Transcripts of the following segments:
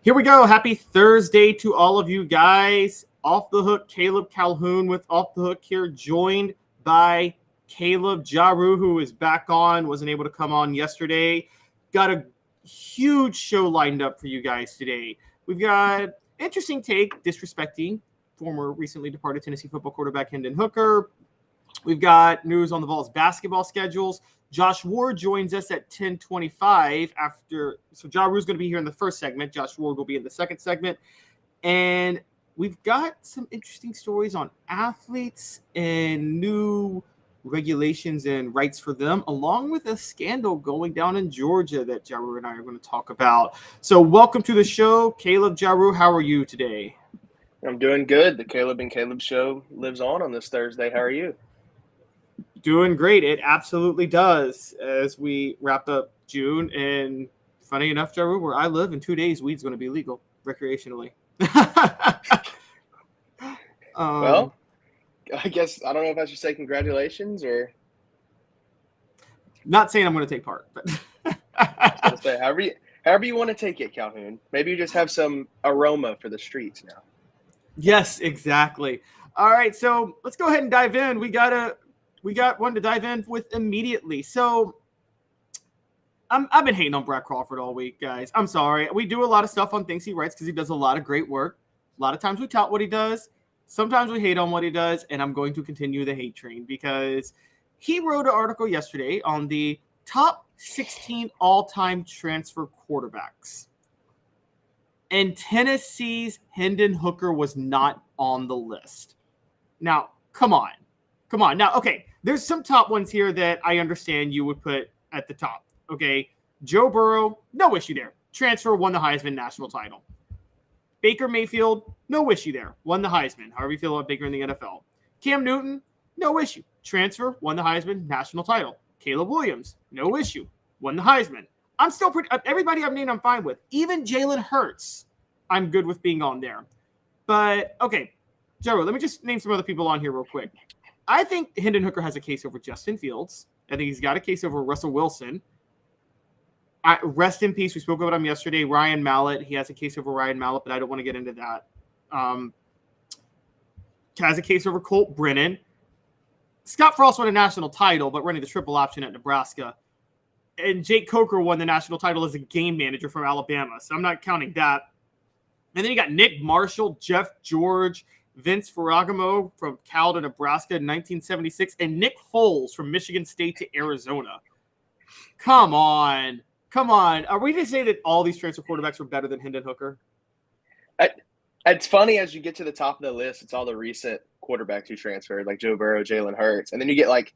Here we go. Happy Thursday to all of you guys. Off the Hook, Caleb Calhoun with Off the Hook here, joined by Caleb Jaru, who is back on, wasn't able to come on yesterday. Got a huge show lined up for you guys today. We've got interesting take, disrespecting former recently departed Tennessee football quarterback Hendon Hooker. We've got news on the Vols basketball schedules. Josh Ward joins us at 10:25 after. So Jaru's going to be here in the first segment. Josh Ward will be in the second segment. And we've got some interesting stories on athletes and new regulations and rights for them, along with a scandal going down in Georgia that Jaru and I are going to talk about. So welcome to the show, Caleb Jaru. How are you today? I'm doing good. The Caleb and Caleb show lives on this Thursday. How are you? Doing great. It absolutely does. As we wrap up June, and funny enough, Jaru, where I live, in 2 days, weed's going to be legal recreationally. Well, I guess I don't know if I should say congratulations or not saying I'm going to take part, but I was gonna say however you want to take it, Calhoun. Maybe you just have some aroma for the streets now. Yes, exactly. All right, so let's go ahead and dive in. We got one to dive in with immediately. So I've been hating on Brad Crawford all week, guys. I'm sorry. We do a lot of stuff on things he writes because he does a lot of great work. A lot of times we tout what he does. Sometimes we hate on what he does, and I'm going to continue the hate train because he wrote an article yesterday on the top 16 all-time transfer quarterbacks. And Tennessee's Hendon Hooker was not on the list. Now, come on. Now, okay, there's some top ones here that I understand you would put at the top. Okay, Joe Burrow, no issue there. Transfer, won the Heisman national title. Baker Mayfield, no issue there. Won the Heisman. However you feel about Baker in the NFL. Cam Newton, no issue. Transfer, won the Heisman national title. Caleb Williams, no issue. Won the Heisman. I'm still everybody I've named I'm fine with. Even Jalen Hurts, I'm good with being on there. But, okay, Joe, let me just name some other people on here real quick. I think Hendon Hooker has a case over Justin Fields. I think he's got a case over Russell Wilson. Rest in peace. We spoke about him yesterday. Ryan Mallett. He has a case over Ryan Mallett, but I don't want to get into that. Has a case over Colt Brennan. Scott Frost won a national title, but running the triple option at Nebraska. And Jake Coker won the national title as a game manager from Alabama, so I'm not counting that. And then you got Nick Marshall, Jeff George, Vince Ferragamo from Cal to Nebraska in 1976, and Nick Foles from Michigan State to Arizona. Come on. Are we to say that all these transfer quarterbacks are better than Hendon Hooker? It's funny as you get to the top of the list, it's all the recent quarterbacks who transferred, like Joe Burrow, Jalen Hurts. And then you get like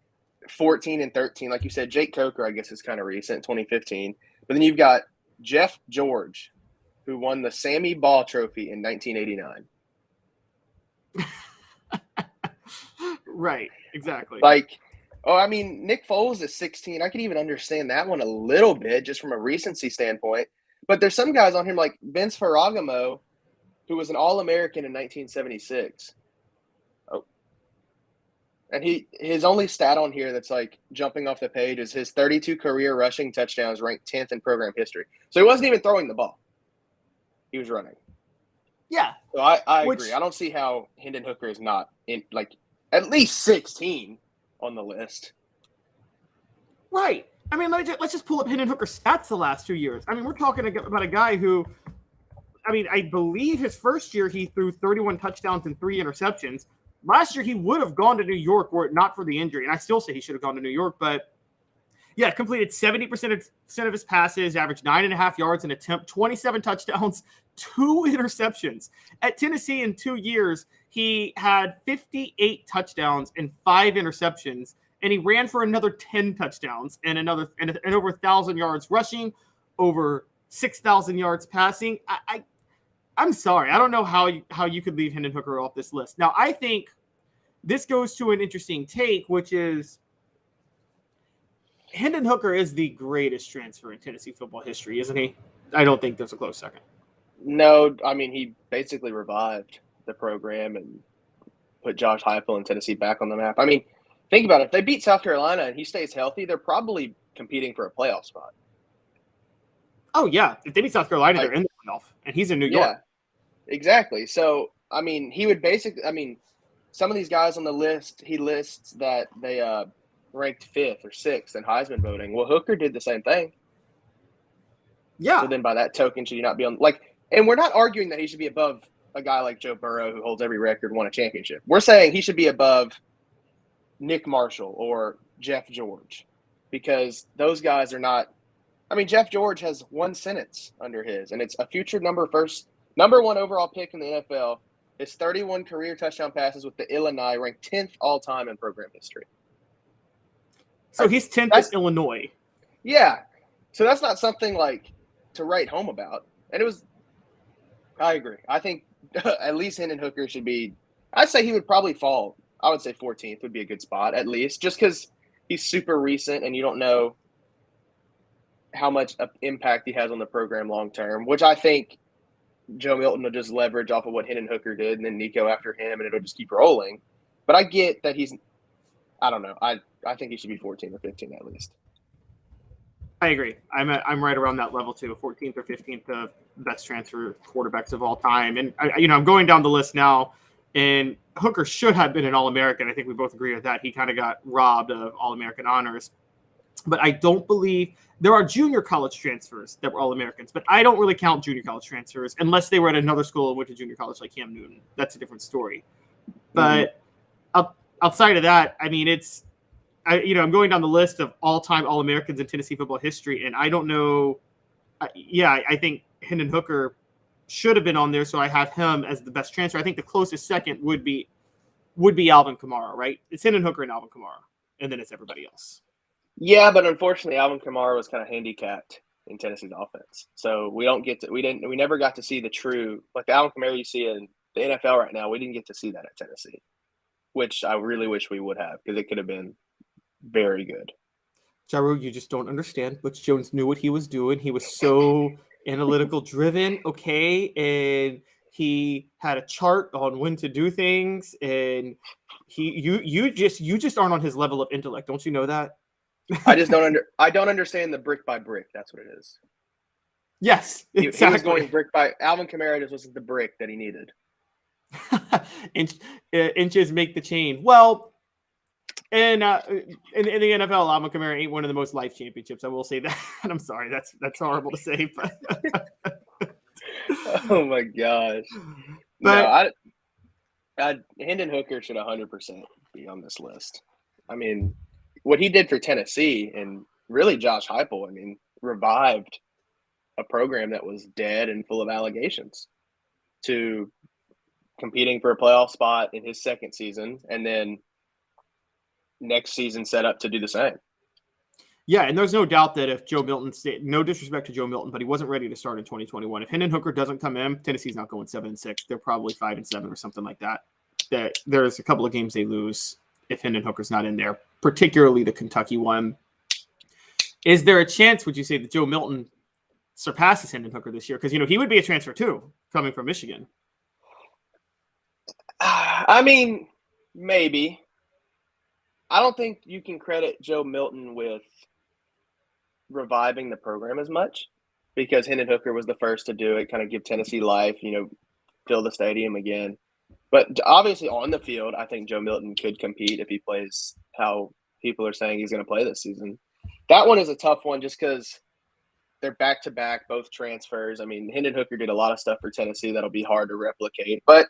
14 and 13. Like you said, Jake Coker, I guess, is kind of recent, 2015. But then you've got Jeff George, who won the Sammy Ball Trophy in 1989. Right, exactly. Nick Foles is 16. I can even understand that one a little bit just from a recency standpoint. But there's some guys on here like Vince Ferragamo, who was an All-American in 1976. Oh. And his only stat on here that's like jumping off the page is his 32 career rushing touchdowns ranked 10th in program history. So he wasn't even throwing the ball. He was running. Yeah. So I agree. I don't see how Hendon Hooker is not in like at least 16 on the list. Right. I mean, let's just pull up Hendon Hooker's stats the last 2 years. I mean, we're talking about a guy who, I believe his first year he threw 31 touchdowns and 3 interceptions. Last year he would have gone to New York were it not for the injury, and I still say he should have gone to New York. But yeah, completed 70% of his passes, averaged 9.5 yards an attempt, 27 touchdowns, 2 interceptions. At Tennessee in 2 years, he had 58 touchdowns and 5 interceptions, and he ran for another 10 touchdowns and over 1,000 yards rushing, over 6,000 yards passing. I'm sorry. I don't know how you could leave Hendon Hooker off this list. Now, I think this goes to an interesting take, which is Hendon Hooker is the greatest transfer in Tennessee football history, isn't he? I don't think there's a close second. No, he basically revived the program and put Josh Heupel and Tennessee back on the map. Think about it. If they beat South Carolina and he stays healthy, they're probably competing for a playoff spot. Oh, yeah. If they beat South Carolina, they're in the playoff, and he's in New Yeah, York. exactly. So, I mean, he would basically, I mean, some of these guys on the list, he lists that they ranked 5th or 6th in Heisman voting. Well, Hooker did the same thing. Yeah. So then by that token, should he not be on, like, and we're not arguing that he should be above a guy like Joe Burrow who holds every record, won a championship. We're saying he should be above Nick Marshall or Jeff George because those guys are not. I mean, Jeff George has one sentence under his, and it's a future number 1 overall pick in the NFL. His 31 career touchdown passes with the Illinois ranked 10th all time in program history. So he's 10th in Illinois. Yeah. So that's not something like to write home about. And it was, I agree. I think at least Hendon Hooker should be, I'd say he would probably fall. I would say 14th would be a good spot at least, just because he's super recent and you don't know how much impact he has on the program long term, which I think Joe Milton will just leverage off of what Hendon Hooker did and then Nico after him, and it'll just keep rolling. But I get that he's, I don't know. I think he should be 14 or 15 at least. I agree. I'm right around that level too, 14th or 15th of best transfer quarterbacks of all time. And I'm going down the list now, and Hooker should have been an All-American. I think we both agree with that. He kind of got robbed of All-American honors. But I don't believe there are junior college transfers that were All-Americans, but I don't really count junior college transfers unless they were at another school and went to junior college like Cam Newton. That's a different story. But outside of that, I mean, I'm going down the list of all-time All-Americans in Tennessee football history, and I don't know. I think Hendon Hooker should have been on there, so I have him as the best transfer. I think the closest second would be Alvin Kamara, right? It's Hendon Hooker and Alvin Kamara, and then it's everybody else. Yeah, but unfortunately, Alvin Kamara was kind of handicapped in Tennessee's offense, so we never got to see the true, like the Alvin Kamara you see in the NFL right now. We didn't get to see that at Tennessee, which I really wish we would have, because it could have been very good. Jaru, you just don't understand. Butch Jones knew what he was doing. He was so analytical driven, okay, and he had a chart on when to do things, and you just aren't on his level of intellect. Don't you know that? I just don't understand the brick by brick. That's what it is. Yes, exactly. He was going brick by Alvin Kamara. Just wasn't the brick that he needed. Inches make the chain. Well, and in the NFL, Alvin Kamara ain't one of the most life championships. I will say that. I'm sorry, that's horrible to say, but oh my gosh. But no, Hendon Hooker should 100% be on this list. I mean, what he did for Tennessee, and really Josh Heupel, I mean, revived a program that was dead and full of allegations to competing for a playoff spot in his second season, and then next season set up to do the same. Yeah, and there's no doubt that if Joe Milton no disrespect to Joe Milton, but he wasn't ready to start in 2021. If Hendon Hooker doesn't come in, Tennessee's not going 7-6. They're probably 5-7 or something like that. There's a couple of games they lose if Hendon Hooker's not in there, particularly the Kentucky one. Is there a chance, would you say, that Joe Milton surpasses Hendon Hooker this year? Because, he would be a transfer too, coming from Michigan. I mean, maybe. I don't think you can credit Joe Milton with reviving the program as much, because Hendon Hooker was the first to do it, kind of give Tennessee life, fill the stadium again. But obviously on the field, I think Joe Milton could compete if he plays how people are saying he's going to play this season. That one is a tough one just because they're back-to-back, both transfers. I mean, Hendon Hooker did a lot of stuff for Tennessee that'll be hard to replicate. But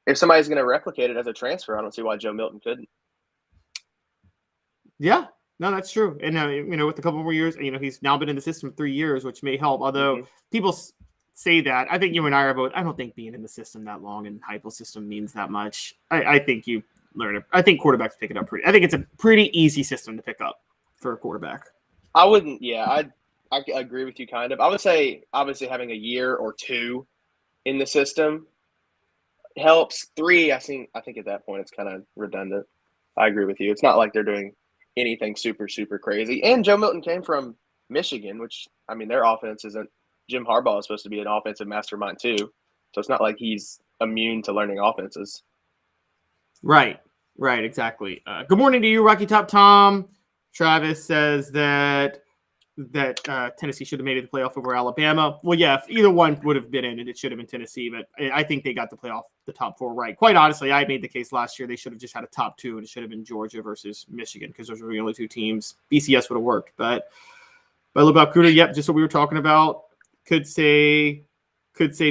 if somebody's going to replicate it as a transfer, I don't see why Joe Milton couldn't. Yeah, no, that's true. And, with a couple more years, he's now been in the system 3 years, which may help. Although people say that, I think you and I are both, I don't think being in the system that long in Heupel's system means that much. I think you learn it. I think quarterbacks pick it up I think it's a pretty easy system to pick up for a quarterback. I wouldn't, I agree with you kind of. I would say, obviously, having a year or two in the system helps. 3, I think at that point it's kind of redundant. I agree with you. It's not like they're doing anything super, super crazy. And Joe Milton came from Michigan, which, I mean, their offense isn't – Jim Harbaugh is supposed to be an offensive mastermind too. So it's not like he's immune to learning offenses. Right, exactly. Good morning to you, Rocky Top Tom. Travis says that Tennessee should have made it the playoff over Alabama. Well, yeah, if either one would have been in it, it should have been Tennessee. But I think they got the playoff, the top 4 right. Quite honestly, I made the case last year they should have just had a top 2, and it should have been Georgia versus Michigan because those were the only 2 teams. BCS would have worked. But about Cooter, yep, just what we were talking about. Could say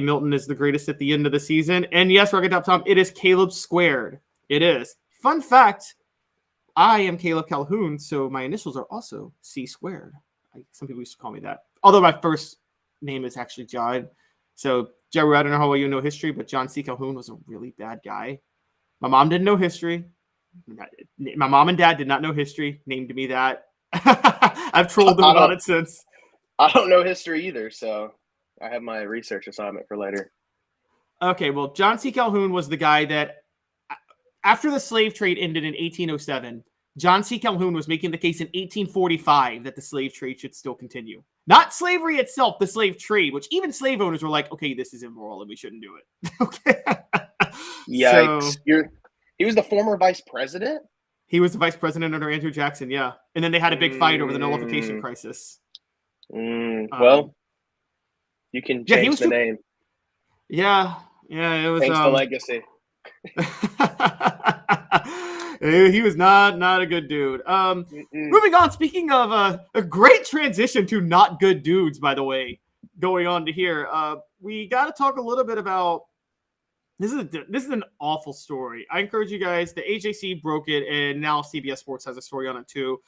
Milton is the greatest at the end of the season. And yes, Rocket Top Tom, it is Caleb squared. It is. Fun fact, I am Caleb Calhoun, so my initials are also C squared. Some people used to call me that. Although my first name is actually John. So, Jerry, I don't know how well you know history, but John C. Calhoun was a really bad guy. My mom didn't know history. My mom and dad did not know history, named me that. I've trolled them about it since. I don't know history either, so I have my research assignment for later. Okay, well, John C. Calhoun was the guy that, after the slave trade ended in 1807, John C. Calhoun was making the case in 1845 that the slave trade should still continue. Not slavery itself, the slave trade, which even slave owners were like, okay, this is immoral and we shouldn't do it. Okay. Yikes. So, he was the former vice president? He was the vice president under Andrew Jackson, yeah. And then they had a big fight over the nullification crisis. Well, you can change the name. Yeah, it was. Thanks the legacy. He was not a good dude. Moving on, speaking of a great transition to not good dudes, by the way, going on to here, we got to talk a little bit about this is an awful story. I encourage you guys. The AJC broke it, and now CBS Sports has a story on it too.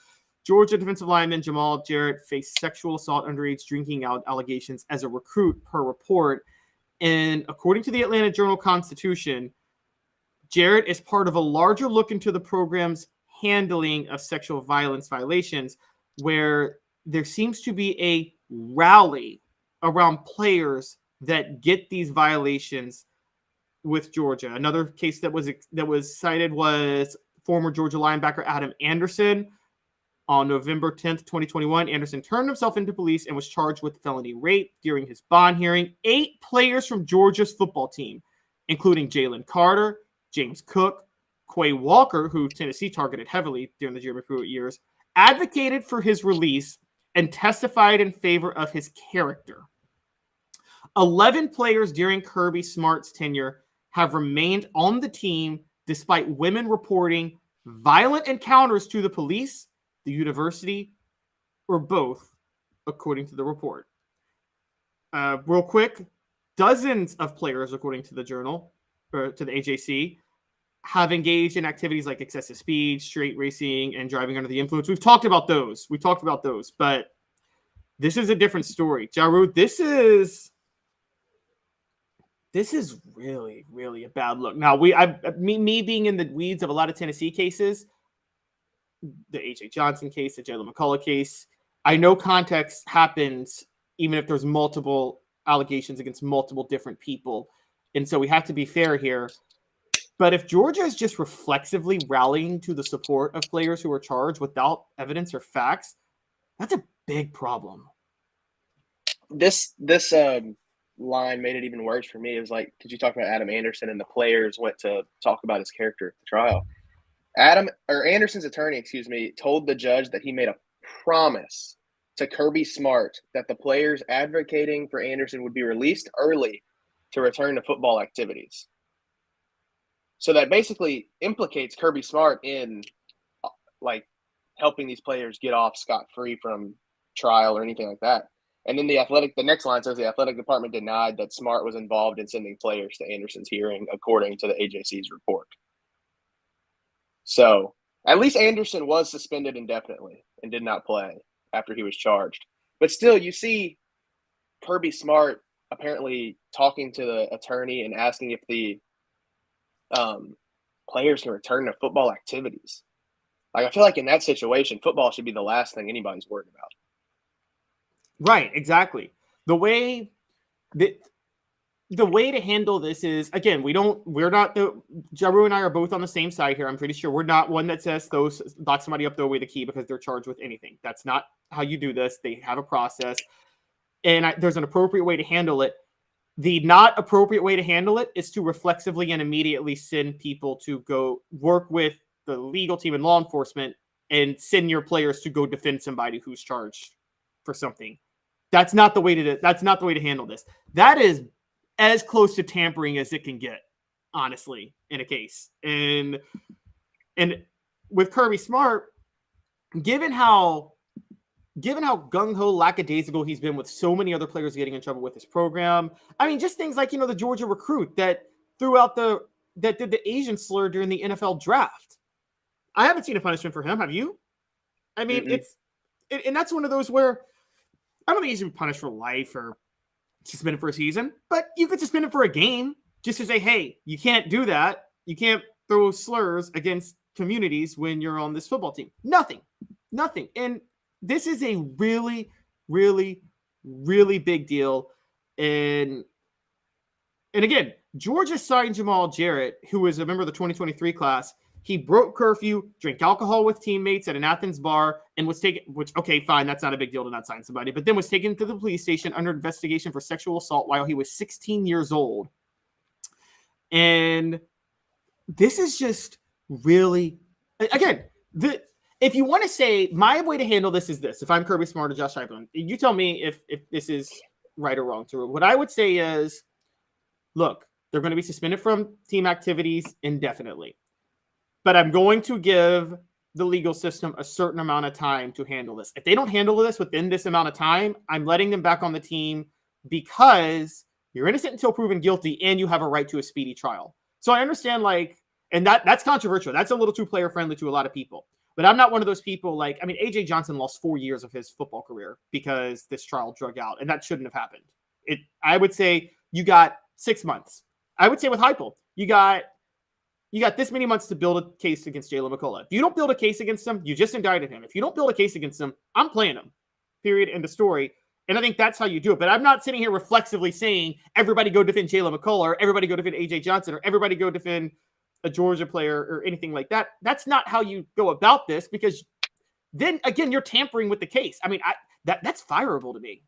Georgia defensive lineman Jamal Jarrett faced sexual assault underage drinking allegations as a recruit per report. And according to the Atlanta Journal-Constitution, Jarrett is part of a larger look into the program's handling of sexual violence violations, where there seems to be a rally around players that get these violations with Georgia. Another case that was cited was former Georgia linebacker Adam Anderson. On November 10th, 2021, Anderson turned himself into police and was charged with felony rape during his bond hearing. 8 players from Georgia's football team, including Jalen Carter, James Cook, Quay Walker, who Tennessee targeted heavily during the Jeremy Pruitt years, advocated for his release and testified in favor of his character. 11 players during Kirby Smart's tenure have remained on the team despite women reporting violent encounters to the police, the university, or both, according to the report. Real quick, dozens of players, according to the Journal, or to the AJC, have engaged in activities like excessive speed, straight racing, and driving under the influence. We've talked about those, but this is a different story. Jaru, this is really, really a bad look. Now, me being in the weeds of a lot of Tennessee cases, the A.J. Johnson case, the Jalen McCullough case, I know context happens even if there's multiple allegations against multiple different people. And so we have to be fair here. But if Georgia is just reflexively rallying to the support of players who are charged without evidence or facts, that's a big problem. This line made it even worse for me. It was like, because you talked about Adam Anderson and the players went to talk about his character at the trial. Anderson's attorney, told the judge that he made a promise to Kirby Smart that the players advocating for Anderson would be released early to return to football activities. So that basically implicates Kirby Smart in like helping these players get off scot-free from trial or anything like that. And then the next line says the athletic department denied that Smart was involved in sending players to Anderson's hearing, according to the AJC's report. So at least Anderson was suspended indefinitely and did not play after he was charged. But still, you see Kirby Smart apparently talking to the attorney and asking if the players can return to football activities. Like, I feel like in that situation, football should be the last thing anybody's worried about. Right, exactly. The way to handle this is, again, Jaru and I are both on the same side here. I'm pretty sure we're not one that says lock somebody up, throw away the key because they're charged with anything. That's not how you do this. They have a process, and there's an appropriate way to handle it. The not appropriate way to handle it is to reflexively and immediately send people to go work with the legal team and law enforcement and send your players to go defend somebody who's charged for something. That's not the way to handle this. That is as close to tampering as it can get, honestly, in a case. And with Kirby Smart, given how gung-ho lackadaisical he's been with so many other players getting in trouble with his program. I mean, just things like, the Georgia recruit that did the Asian slur during the NFL draft. I haven't seen a punishment for him. Have you? I mean, and that's one of those where I don't think he's been punished for life or suspended for a season, but you could suspend him for a game just to say, hey, you can't do that. You can't throw slurs against communities when you're on this football team. Nothing. And this is a really, really, really big deal. And again, Georgia signed Jamal Jarrett, who was a member of the 2023 class. He broke curfew, drank alcohol with teammates at an Athens bar, and was taken, which, okay, fine, that's not a big deal to not sign somebody, but then was taken to the police station under investigation for sexual assault while he was 16 years old. And this is just really, again, if you want to say, my way to handle this is this, if I'm Kirby Smart or Josh Heupel, you tell me if this is right or wrong. So what I would say is, look, they're going to be suspended from team activities indefinitely. But I'm going to give the legal system a certain amount of time to handle this. If they don't handle this within this amount of time, I'm letting them back on the team because you're innocent until proven guilty and you have a right to a speedy trial. So I understand, and that's controversial. That's a little too player friendly to a lot of people. But I'm not one of those people A.J. Johnson lost 4 years of his football career because this trial drug out, and that shouldn't have happened. I would say you got 6 months. I would say with Heupel, you got this many months to build a case against Jalen McCullough. If you don't build a case against him, you just indicted him. If you don't build a case against him, I'm playing him. Period. End of story. And I think that's how you do it. But I'm not sitting here reflexively saying everybody go defend Jalen McCullough, or everybody go defend A.J. Johnson, or everybody go defend a Georgia player or anything like that. That's not how you go about this, because then again, you're tampering with the case. I mean, that's fireable to me.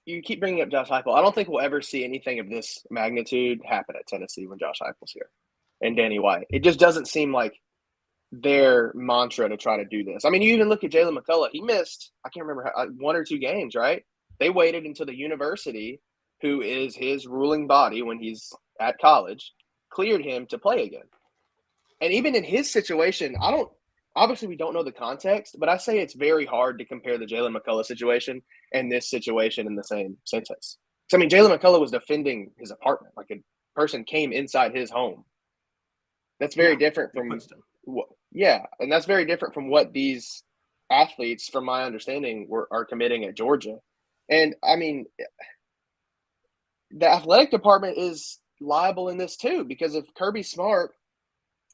You keep bringing up Josh Heupel. I don't think we'll ever see anything of this magnitude happen at Tennessee when Josh Heupel's here and Danny White. It just doesn't seem like their mantra to try to do this. I mean, you even look at Jalen McCullough. He missed, I can't remember, 1 or 2 games, right? They waited until the university, who is his ruling body when he's at college, cleared him to play again. And even in his situation, obviously we don't know the context, but I say it's very hard to compare the Jalen McCullough situation and this situation in the same sentence. So, I mean, Jalen McCullough was defending his apartment. Like, a person came inside his home. That's very different from and that's very different from what these athletes, from my understanding, are committing at Georgia. And, I mean, the athletic department is liable in this too, because if Kirby Smart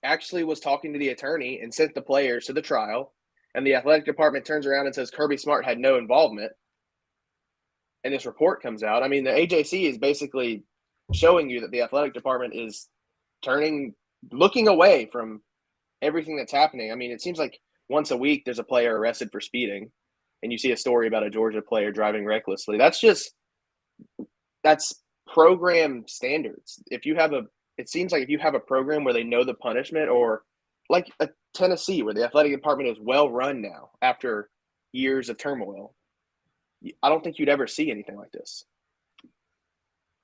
actually was talking to the attorney and sent the players to the trial, and the athletic department turns around and says Kirby Smart had no involvement, and this report comes out, I mean, the AJC is basically showing you that the athletic department is looking away from everything that's happening. I mean, it seems like once a week there's a player arrested for speeding, and you see a story about a Georgia player driving recklessly. That's program standards. It seems like if you have a program where they know the punishment, or like a Tennessee where the athletic department is well run now after years of turmoil, I don't think you'd ever see anything like this.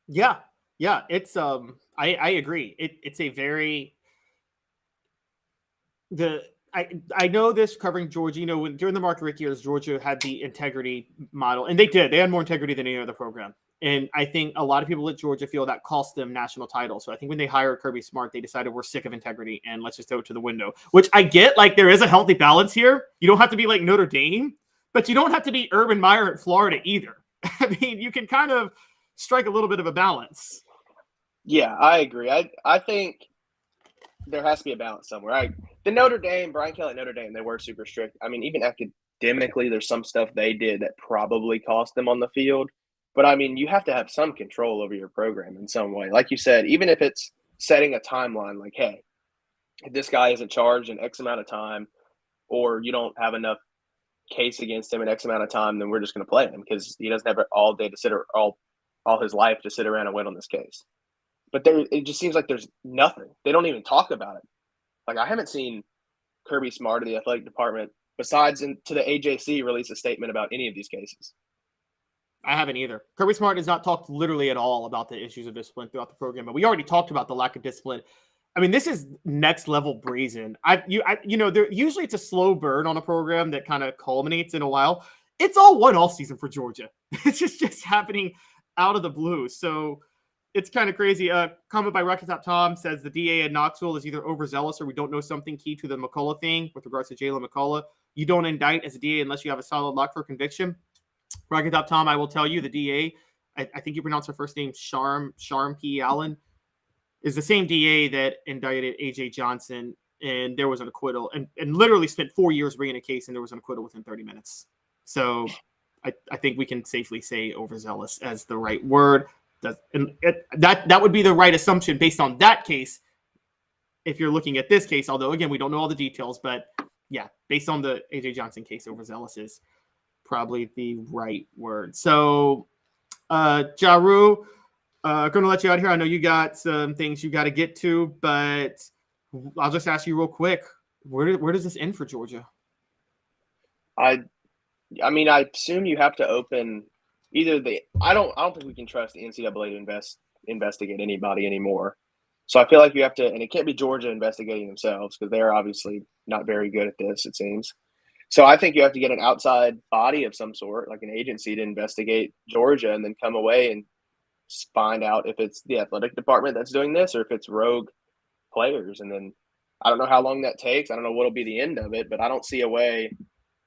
Yeah. It's I agree. It's a very I know this covering Georgia. During the Mark Richt years, Georgia had the integrity model, and they had more integrity than any other program. And I think a lot of people at Georgia feel that cost them national titles. So I think when they hired Kirby Smart, they decided we're sick of integrity and let's just throw it to the window, which I get. Like, there is a healthy balance here. You don't have to be like Notre Dame, but you don't have to be Urban Meyer at Florida either. I mean, you can kind of strike a little bit of a balance. Yeah, I agree. I think there has to be a balance somewhere. The Notre Dame, Brian Kelly at Notre Dame, they were super strict. I mean, even academically, there's some stuff they did that probably cost them on the field. But, I mean, you have to have some control over your program in some way. Like you said, even if it's setting a timeline, like, hey, if this guy isn't charged in X amount of time, or you don't have enough case against him in X amount of time, then we're just going to play him because he doesn't have all day to sit or all his life to sit around and wait on this case. But it just seems like there's nothing. They don't even talk about it. Like, I haven't seen Kirby Smart or the athletic department besides to the AJC release a statement about any of these cases. I haven't either. Kirby Smart has not talked literally at all about the issues of discipline throughout the program, but we already talked about the lack of discipline. I mean, this is next level brazen. Usually it's a slow burn on a program that kind of culminates in a while. It's all one off season for Georgia. It's just happening out of the blue. So it's kind of crazy. Comment by Rocket Top Tom says the DA at Knoxville is either overzealous or we don't know something key to the McCullough thing with regards to Jalen McCullough. You don't indict as a DA unless you have a solid lock for conviction. Rocket Top Tom, I will tell you, the DA, I think you pronounce her first name Sharm P. Allen, is the same DA that indicted A.J. Johnson, and there was an acquittal, and literally spent 4 years bringing a case, and there was an acquittal within 30 minutes. So I think we can safely say overzealous as the right word. That would be the right assumption based on that case if you're looking at this case, although, again, we don't know all the details. But, yeah, based on the A.J. Johnson case, overzealous is probably the right word. So, Jaru, going to let you out here. I know you got some things you got to get to, but I'll just ask you real quick. Where does this end for Georgia? I mean, I assume you have to open either I don't think we can trust the NCAA to investigate anybody anymore. So I feel like you have to, and it can't be Georgia investigating themselves because they're obviously not very good at this, it seems. So I think you have to get an outside body of some sort, like an agency, to investigate Georgia and then come away and find out if it's the athletic department that's doing this or if it's rogue players. And then I don't know how long that takes. I don't know what'll be the end of it, but I don't see a way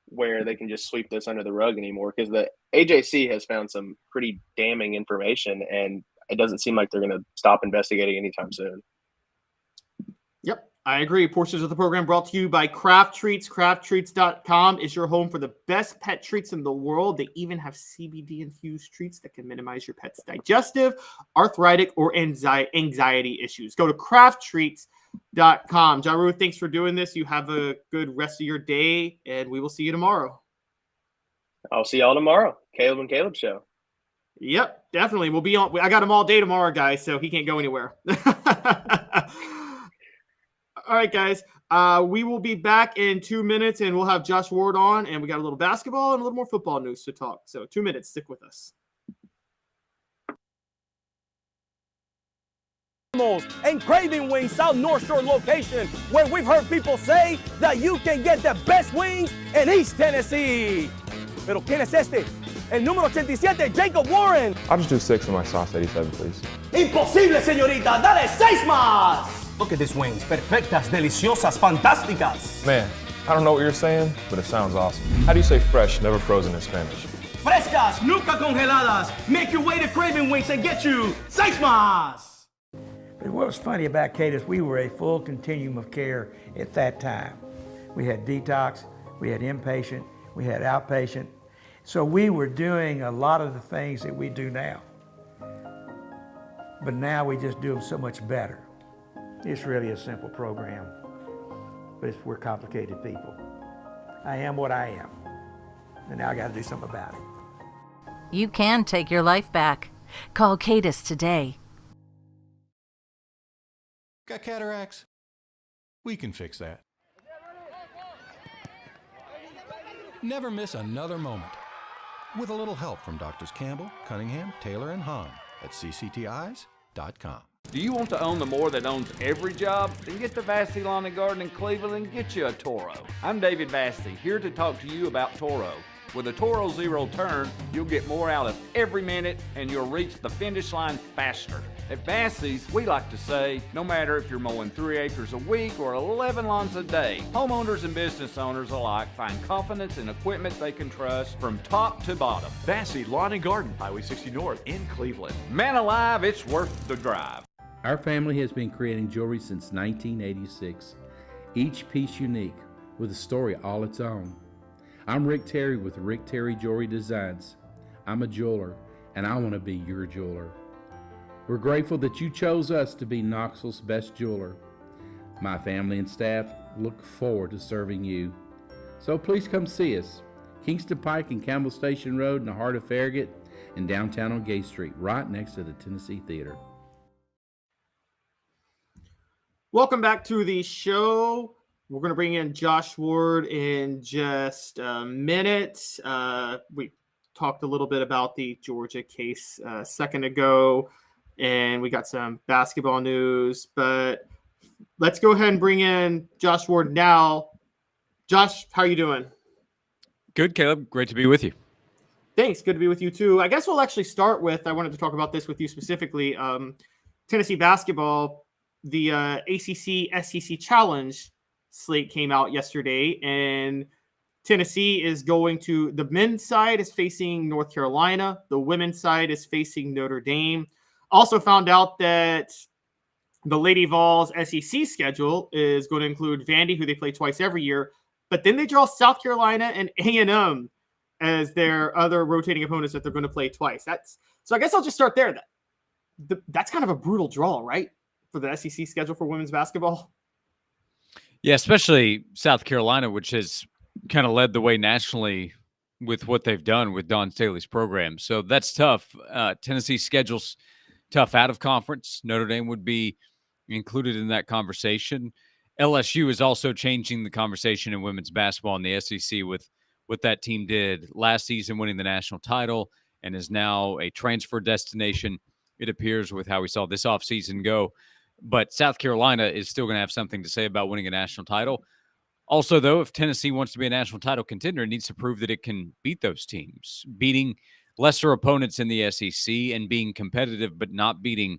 where they can just sweep this under the rug anymore because the AJC has found some pretty damning information and it doesn't seem like they're going to stop investigating anytime soon. Yep, I agree. Portions of the program brought to you by Craft Treats. CraftTreats.com is your home for the best pet treats in the world. They even have CBD-infused treats that can minimize your pet's digestive, arthritic, or anxiety issues. Go to CraftTreats.com. Jaru, thanks for doing this. You have a good rest of your day, and we will see you tomorrow. I'll see y'all tomorrow. Caleb and Caleb show. Yep, definitely. We'll be on. I got him all day tomorrow, guys, so he can't go anywhere. All right, guys. We will be back in 2 minutes, and we'll have Josh Ward on, and we got a little basketball and a little more football news to talk. So 2 minutes. Stick with us. And Craving Wings South North Shore location, where we've heard people say that you can get the best wings in East Tennessee. Pero ¿quién es este? El número 87, Jacob Warren. I'll just do 6 on my sauce 87, please. Imposible, señorita. Dale 6 más. Look at these wings. Perfectas, deliciosas, fantásticas. Man, I don't know what you're saying, but it sounds awesome. How do you say fresh, never frozen in Spanish? Frescas, nunca congeladas. Make your way to Craving Wings and get you 6 más. What was funny about Cadis, we were a full continuum of care at that time. We had detox, we had inpatient, we had outpatient. So we were doing a lot of the things that we do now. But now we just do them so much better. It's really a simple program, but we're complicated people. I am what I am, and now I got to do something about it. You can take your life back. Call Cadis today. Got cataracts? We can fix that. Never miss another moment. With a little help from Doctors Campbell, Cunningham, Taylor, and Hahn at cctis.com. Do you want to own the more that owns every job? Then get to Vassey Lawn and Garden in Cleveland and get you a Toro. I'm David Vassey, here to talk to you about Toro. With a Toro Zero Turn, you'll get more out of every minute and you'll reach the finish line faster. At Vassey's, we like to say, no matter if you're mowing 3 acres a week or 11 lawns a day, homeowners and business owners alike find confidence in equipment they can trust from top to bottom. Vassey Lawn and Garden, Highway 60 North in Cleveland. Man alive, it's worth the drive. Our family has been creating jewelry since 1986, each piece unique with a story all its own. I'm Rick Terry with Rick Terry Jewelry Designs. I'm a jeweler, and I want to be your jeweler. We're grateful that you chose us to be Knoxville's best jeweler. My family and staff look forward to serving you. So please come see us. Kingston Pike and Campbell Station Road in the heart of Farragut and downtown on Gay Street, right next to the Tennessee Theater. Welcome back to the show. We're going to bring in Josh Ward in just a minute. We talked a little bit about the Georgia case a second ago, and we got some basketball news. But let's go ahead and bring in Josh Ward now. Josh, how are you doing? Good, Caleb. Great to be with you. Thanks. Good to be with you, too. I guess we'll actually start with, I wanted to talk about this with you specifically, Tennessee basketball. The ACC SEC Challenge slate came out yesterday, and Tennessee is going to, the men's side is facing North Carolina. The women's side is facing Notre Dame. Also found out that the Lady Vols SEC schedule is going to include Vandy, who they play twice every year, but then they draw South Carolina and A&M as their other rotating opponents that they're going to play twice. So I guess I'll just start there. That's kind of a brutal draw, right, for the SEC schedule for women's basketball? Yeah, especially South Carolina, which has kind of led the way nationally with what they've done with Don Staley's program. So that's tough. Tennessee's schedule's tough out of conference. Notre Dame would be included in that conversation. LSU is also changing the conversation in women's basketball in the SEC with what that team did last season, winning the national title, and is now a transfer destination, it appears, with how we saw this offseason go. But South Carolina is still going to have something to say about winning a national title. Also, though, if Tennessee wants to be a national title contender, it needs to prove that it can beat those teams. Beating lesser opponents in the SEC and being competitive but not beating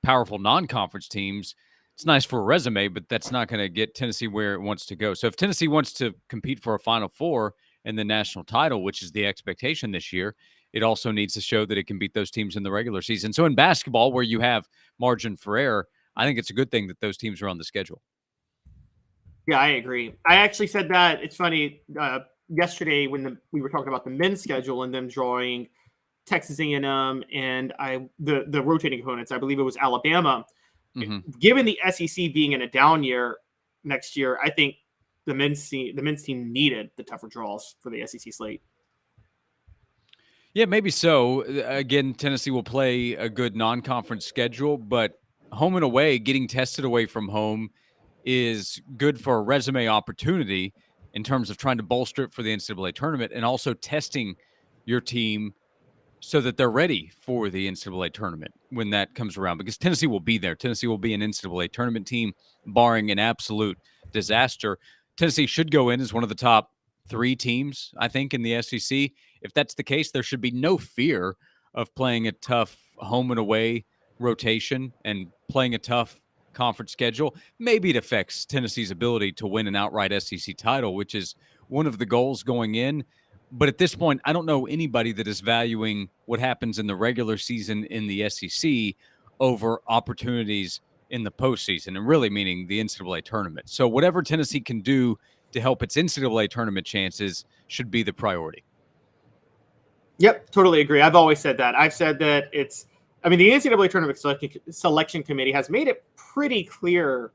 powerful non-conference teams, it's nice for a resume, but that's not going to get Tennessee where it wants to go. So if Tennessee wants to compete for a Final Four and the national title, which is the expectation this year, it also needs to show that it can beat those teams in the regular season. So in basketball, where you have margin for error, I think it's a good thing that those teams are on the schedule. Yeah, I agree. I actually said that. It's funny. Yesterday, when we were talking about the men's schedule and them drawing Texas A&M and the rotating opponents, I believe it was Alabama. Mm-hmm. Given the SEC being in a down year next year, I think the men's team needed the tougher draws for the SEC slate. Yeah, maybe so. Again, Tennessee will play a good non-conference schedule, but home and away, getting tested away from home is good for a resume opportunity in terms of trying to bolster it for the NCAA tournament and also testing your team so that they're ready for the NCAA tournament when that comes around, because Tennessee will be there. Tennessee will be an NCAA tournament team, barring an absolute disaster. Tennessee should go in as one of the top 3 teams, I think, in the SEC. If that's the case, there should be no fear of playing a tough home and away rotation and playing a tough conference schedule. Maybe it affects Tennessee's ability to win an outright SEC title, which is one of the goals going in. But at this point, I don't know anybody that is valuing what happens in the regular season in the SEC over opportunities in the postseason, and really meaning the NCAA tournament. So whatever Tennessee can do to help its NCAA tournament chances should be the priority. Yep, totally agree. I've always said that. I've said that the NCAA tournament selection committee has made it pretty clear.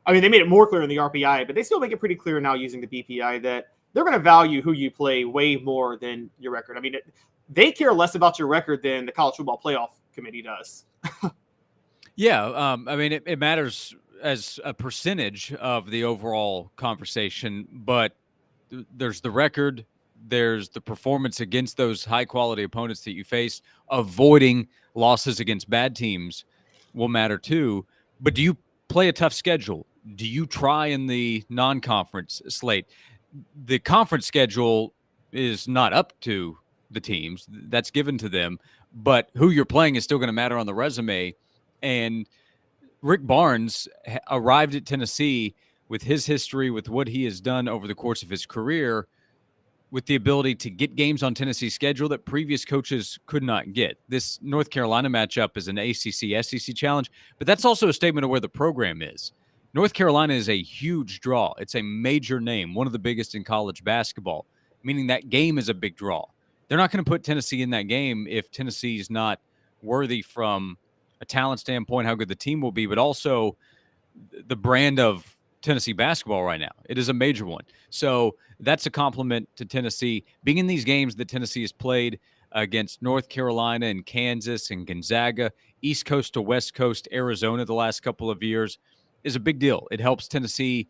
I mean, they made it more clear in the RPI, but they still make it pretty clear now using the BPI that they're going to value who you play way more than your record. I mean, they care less about your record than the college football playoff committee does. Yeah, it matters as a percentage of the overall conversation, but there's the record, there's the performance against those high-quality opponents that you face. Avoiding losses against bad teams will matter too, but do you play a tough schedule? Do you try in the non-conference slate? The conference schedule is not up to the teams. That's given to them, but who you're playing is still going to matter on the resume. And Rick Barnes arrived at Tennessee with his history, with what he has done over the course of his career, with the ability to get games on Tennessee's schedule that previous coaches could not get. This North Carolina matchup is an ACC-SEC challenge, but that's also a statement of where the program is. North Carolina is a huge draw. It's a major name, one of the biggest in college basketball, meaning that game is a big draw. They're not going to put Tennessee in that game if Tennessee is not worthy from a talent standpoint, how good the team will be, but also the brand of Tennessee basketball right now. It is a major one. So that's a compliment to Tennessee. Being in these games that Tennessee has played against North Carolina and Kansas and Gonzaga, East Coast to West Coast, Arizona the last couple of years, is a big deal. It helps Tennessee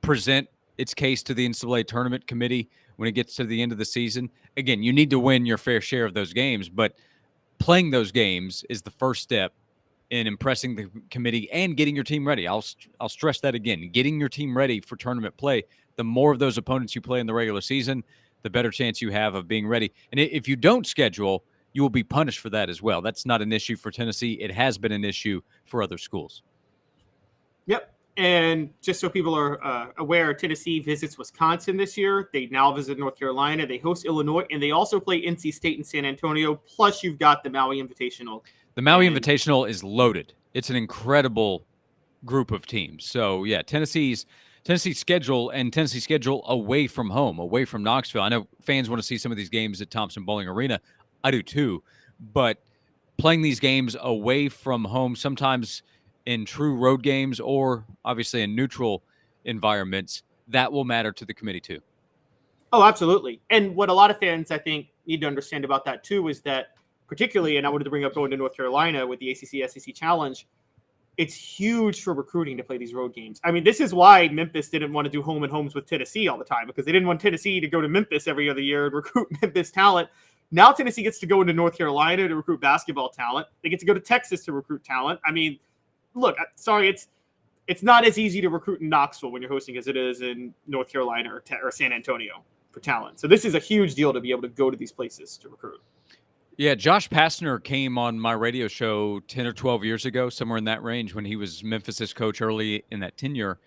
present its case to the NCAA tournament committee when it gets to the end of the season. Again, you need to win your fair share of those games, but playing those games is the first step in impressing the committee and getting your team ready. I'll stress that again. Getting your team ready for tournament play. The more of those opponents you play in the regular season, the better chance you have of being ready. And if you don't schedule, you will be punished for that as well. That's not an issue for Tennessee. It has been an issue for other schools. Yep. And just so people are aware, Tennessee visits Wisconsin this year. They now visit North Carolina. They host Illinois, and they also play NC State and San Antonio. Plus, you've got the Maui Invitational. The Maui Invitational is loaded. It's an incredible group of teams. So, yeah, Tennessee's schedule and Tennessee's schedule away from home, away from Knoxville. I know fans want to see some of these games at Thompson Bowling Arena. I do too. But playing these games away from home, sometimes in true road games or obviously in neutral environments, that will matter to the committee too. Oh, absolutely. And what a lot of fans, I think, need to understand about that too is that particularly, and I wanted to bring up going to North Carolina with the ACC-SEC Challenge, it's huge for recruiting to play these road games. I mean, this is why Memphis didn't want to do home and homes with Tennessee all the time, because they didn't want Tennessee to go to Memphis every other year and recruit Memphis talent. Now Tennessee gets to go into North Carolina to recruit basketball talent. They get to go to Texas to recruit talent. I mean, look, sorry, it's not as easy to recruit in Knoxville when you're hosting as it is in North Carolina or San Antonio for talent. So this is a huge deal to be able to go to these places to recruit. Yeah, Josh Pastner came on my radio show 10 or 12 years ago, somewhere in that range, when he was Memphis's coach early in that tenure,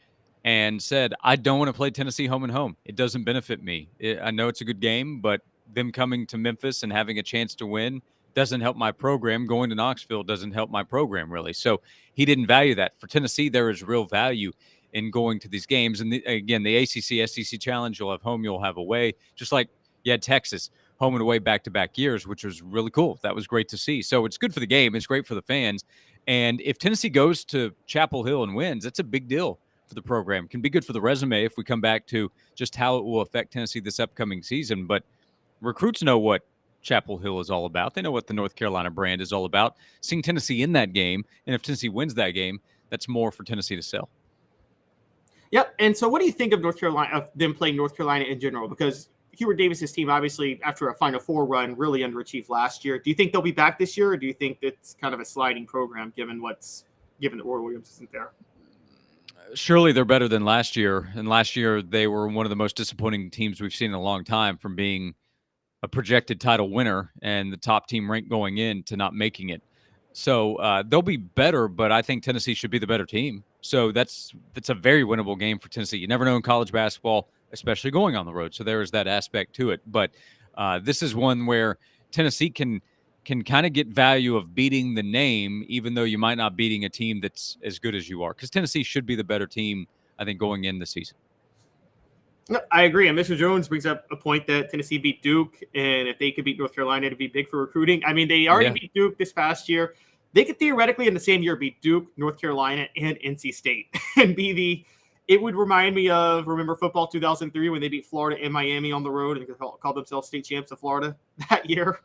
and said, I don't want to play Tennessee home and home. It doesn't benefit me. I know it's a good game, but them coming to Memphis and having a chance to win doesn't help my program. Going to Knoxville doesn't help my program, really. So he didn't value that. For Tennessee, there is real value in going to these games. And again, the ACC-SEC Challenge, you'll have home, you'll have away, just like you had Texas, home and away back-to-back years, which was really cool. That was great to see. So it's good for the game. It's great for the fans. And if Tennessee goes to Chapel Hill and wins, that's a big deal for the program. It can be good for the resume if we come back to just how it will affect Tennessee this upcoming season. But recruits know what Chapel Hill is all about. They know what the North Carolina brand is all about. Seeing Tennessee in that game, and if Tennessee wins that game, that's more for Tennessee to sell. Yep. And so what do you think of North Carolina, of them playing North Carolina in general? Because Hubert Davis's team, obviously, after a Final Four run, really underachieved last year. Do you think they'll be back this year, or do you think it's kind of a sliding program given that Roy Williams isn't there? Surely they're better than last year. And last year they were one of the most disappointing teams we've seen in a long time, from being a projected title winner and the top team ranked going in to not making it. So they'll be better, but I think Tennessee should be the better team. So that's a very winnable game for Tennessee. You never know in college basketball, especially going on the road. So there is that aspect to it. But this is one where Tennessee can kind of get value of beating the name, even though you might not beating a team that's as good as you are. Because Tennessee should be the better team, I think, going in the season. No, I agree. And Mr. Jones brings up a point that Tennessee beat Duke, and if they could beat North Carolina, it'd be big for recruiting. I mean, they already beat Duke this past year. They could theoretically in the same year beat Duke, North Carolina, and NC State and be it would remind me of, remember football 2003 when they beat Florida and Miami on the road and called themselves state champs of Florida that year?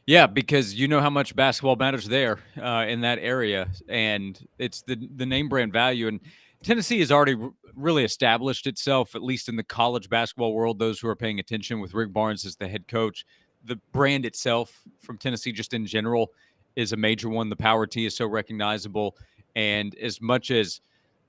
Yeah, because you know how much basketball matters there in that area, and it's the name brand value. And Tennessee has already really established itself, at least in the college basketball world, those who are paying attention, with Rick Barnes as the head coach. The brand itself from Tennessee just in general is a major one. The Power T is so recognizable. And as much as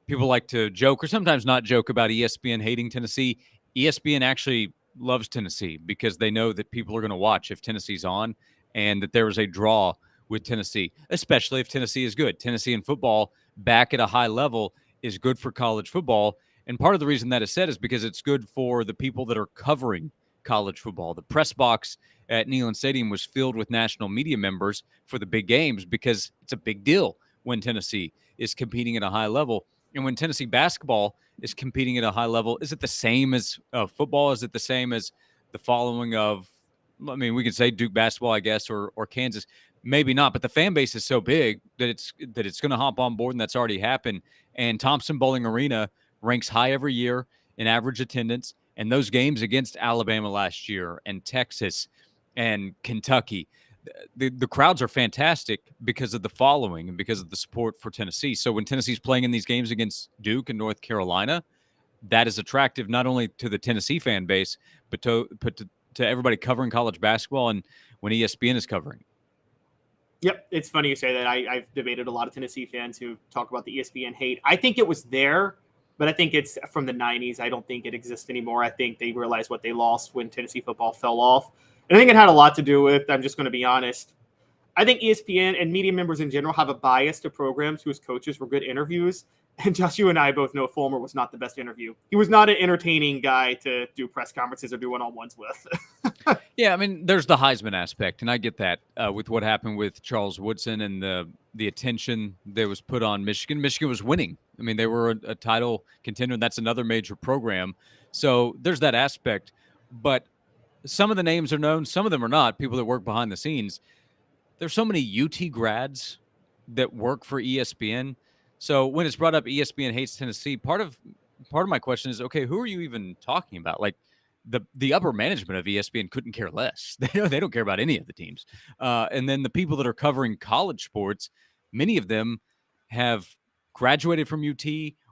people like to joke or sometimes not joke about ESPN hating Tennessee, ESPN actually loves Tennessee because they know that people are going to watch if Tennessee's on, and that there is a draw with Tennessee, especially if Tennessee is good. Tennessee in football back at a high level is good for college football. And part of the reason that is said is because it's good for the people that are covering college football. The press box at Neyland Stadium was filled with national media members for the big games because it's a big deal when Tennessee is competing at a high level. And when Tennessee basketball is competing at a high level, is it the same as football? Is it the same as the following of, I mean, we could say Duke basketball, I guess, or Kansas? Maybe not, but the fan base is so big that it's going to hop on board, and that's already happened. And Thompson Bowling Arena ranks high every year in average attendance. And those games against Alabama last year and Texas and Kentucky, the crowds are fantastic because of the following and because of the support for Tennessee. So when Tennessee's playing in these games against Duke and North Carolina, that is attractive not only to the Tennessee fan base, but to everybody covering college basketball and when ESPN is covering. Yep, it's funny you say that. I've debated a lot of Tennessee fans who talk about the ESPN hate. I think it was there, but I think it's from the 90s. I don't think it exists anymore. I think they realized what they lost when Tennessee football fell off. And I think it had a lot to do with, I'm just going to be honest, I think ESPN and media members in general have a bias to programs whose coaches were good interviews. And Josh, you and I both know Fulmer was not the best interview. He was not an entertaining guy to do press conferences or do one-on-ones with. Yeah, I mean, there's the Heisman aspect, and I get that with what happened with Charles Woodson and the attention that was put on Michigan. Michigan was winning. I mean, they were a title contender, and that's another major program. So there's that aspect. But some of the names are known, some of them are not, people that work behind the scenes. There's so many UT grads that work for ESPN. So when it's brought up ESPN hates Tennessee, part of my question is, okay, who are you even talking about? Like the upper management of ESPN couldn't care less. They don't care about any of the teams. And then the people that are covering college sports, many of them have graduated from UT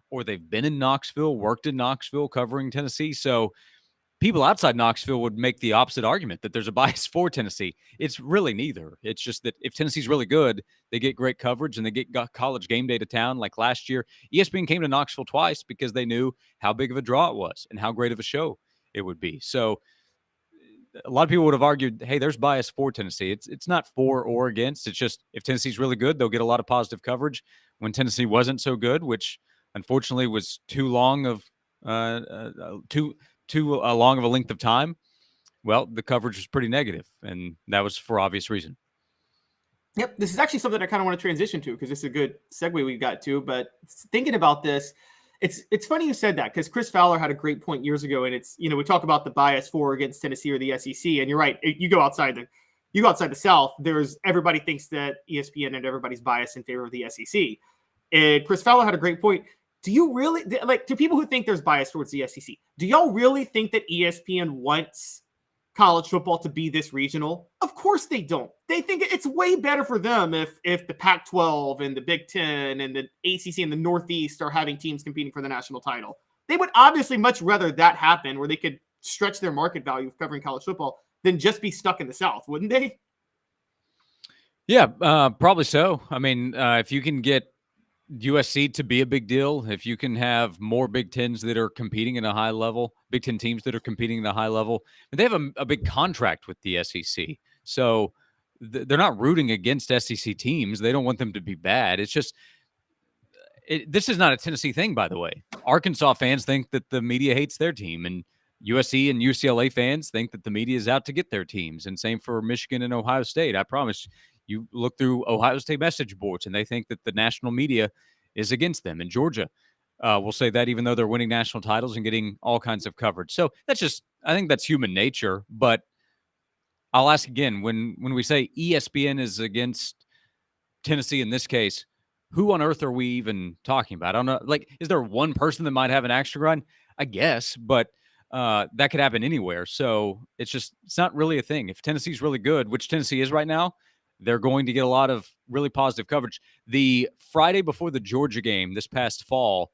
or they've been in Knoxville, worked in Knoxville covering Tennessee. So people outside Knoxville would make the opposite argument that there's a bias for Tennessee. It's really neither. It's just that if Tennessee's really good, they get great coverage and they get college game day to town. Like last year, ESPN came to Knoxville twice because they knew how big of a draw it was and how great of a show it would be. So a lot of people would have argued, hey, there's bias for Tennessee. It's not for or against. It's just if Tennessee's really good, they'll get a lot of positive coverage. When Tennessee wasn't so good, which unfortunately was too long of too long of a length of time, well, the coverage was pretty negative, and that was for obvious reason. Yep, this is actually something I kind of want to transition to because it's a good segue we got to. But thinking about this, it's funny you said that because Chris Fowler had a great point years ago, and it's, we talk about the bias for or against Tennessee or the SEC, and you're right. You go outside the South, everybody thinks that ESPN and everybody's biased in favor of the SEC, and Chris Fowler had a great point. Do you really, like, to people who think there's bias towards the SEC, do y'all really think that ESPN wants college football to be this regional? Of course they don't. They think it's way better for them if the Pac-12 and the Big Ten and the ACC and the Northeast are having teams competing for the national title. They would obviously much rather that happen where they could stretch their market value of covering college football than just be stuck in the South, wouldn't they? Yeah, probably so. I mean, if you can get USC to be a big deal, if you can have more Big Tens that are competing at a high level, Big Ten teams that are competing at a high level, and they have a big contract with the SEC. So they're not rooting against SEC teams. They don't want them to be bad. It's just, this is not a Tennessee thing, by the way. Arkansas fans think that the media hates their team, and USC and UCLA fans think that the media is out to get their teams. And same for Michigan and Ohio State. I promise you look through Ohio State message boards and they think that the national media is against them. And Georgia will say that even though they're winning national titles and getting all kinds of coverage. So that's just, I think that's human nature. But I'll ask again, when we say ESPN is against Tennessee in this case, who on earth are we even talking about? I don't know. Like, is there one person that might have an axe to grind? I guess, but that could happen anywhere. So it's not really a thing. If Tennessee's really good, which Tennessee is right now, they're going to get a lot of really positive coverage. The Friday before the Georgia game this past fall,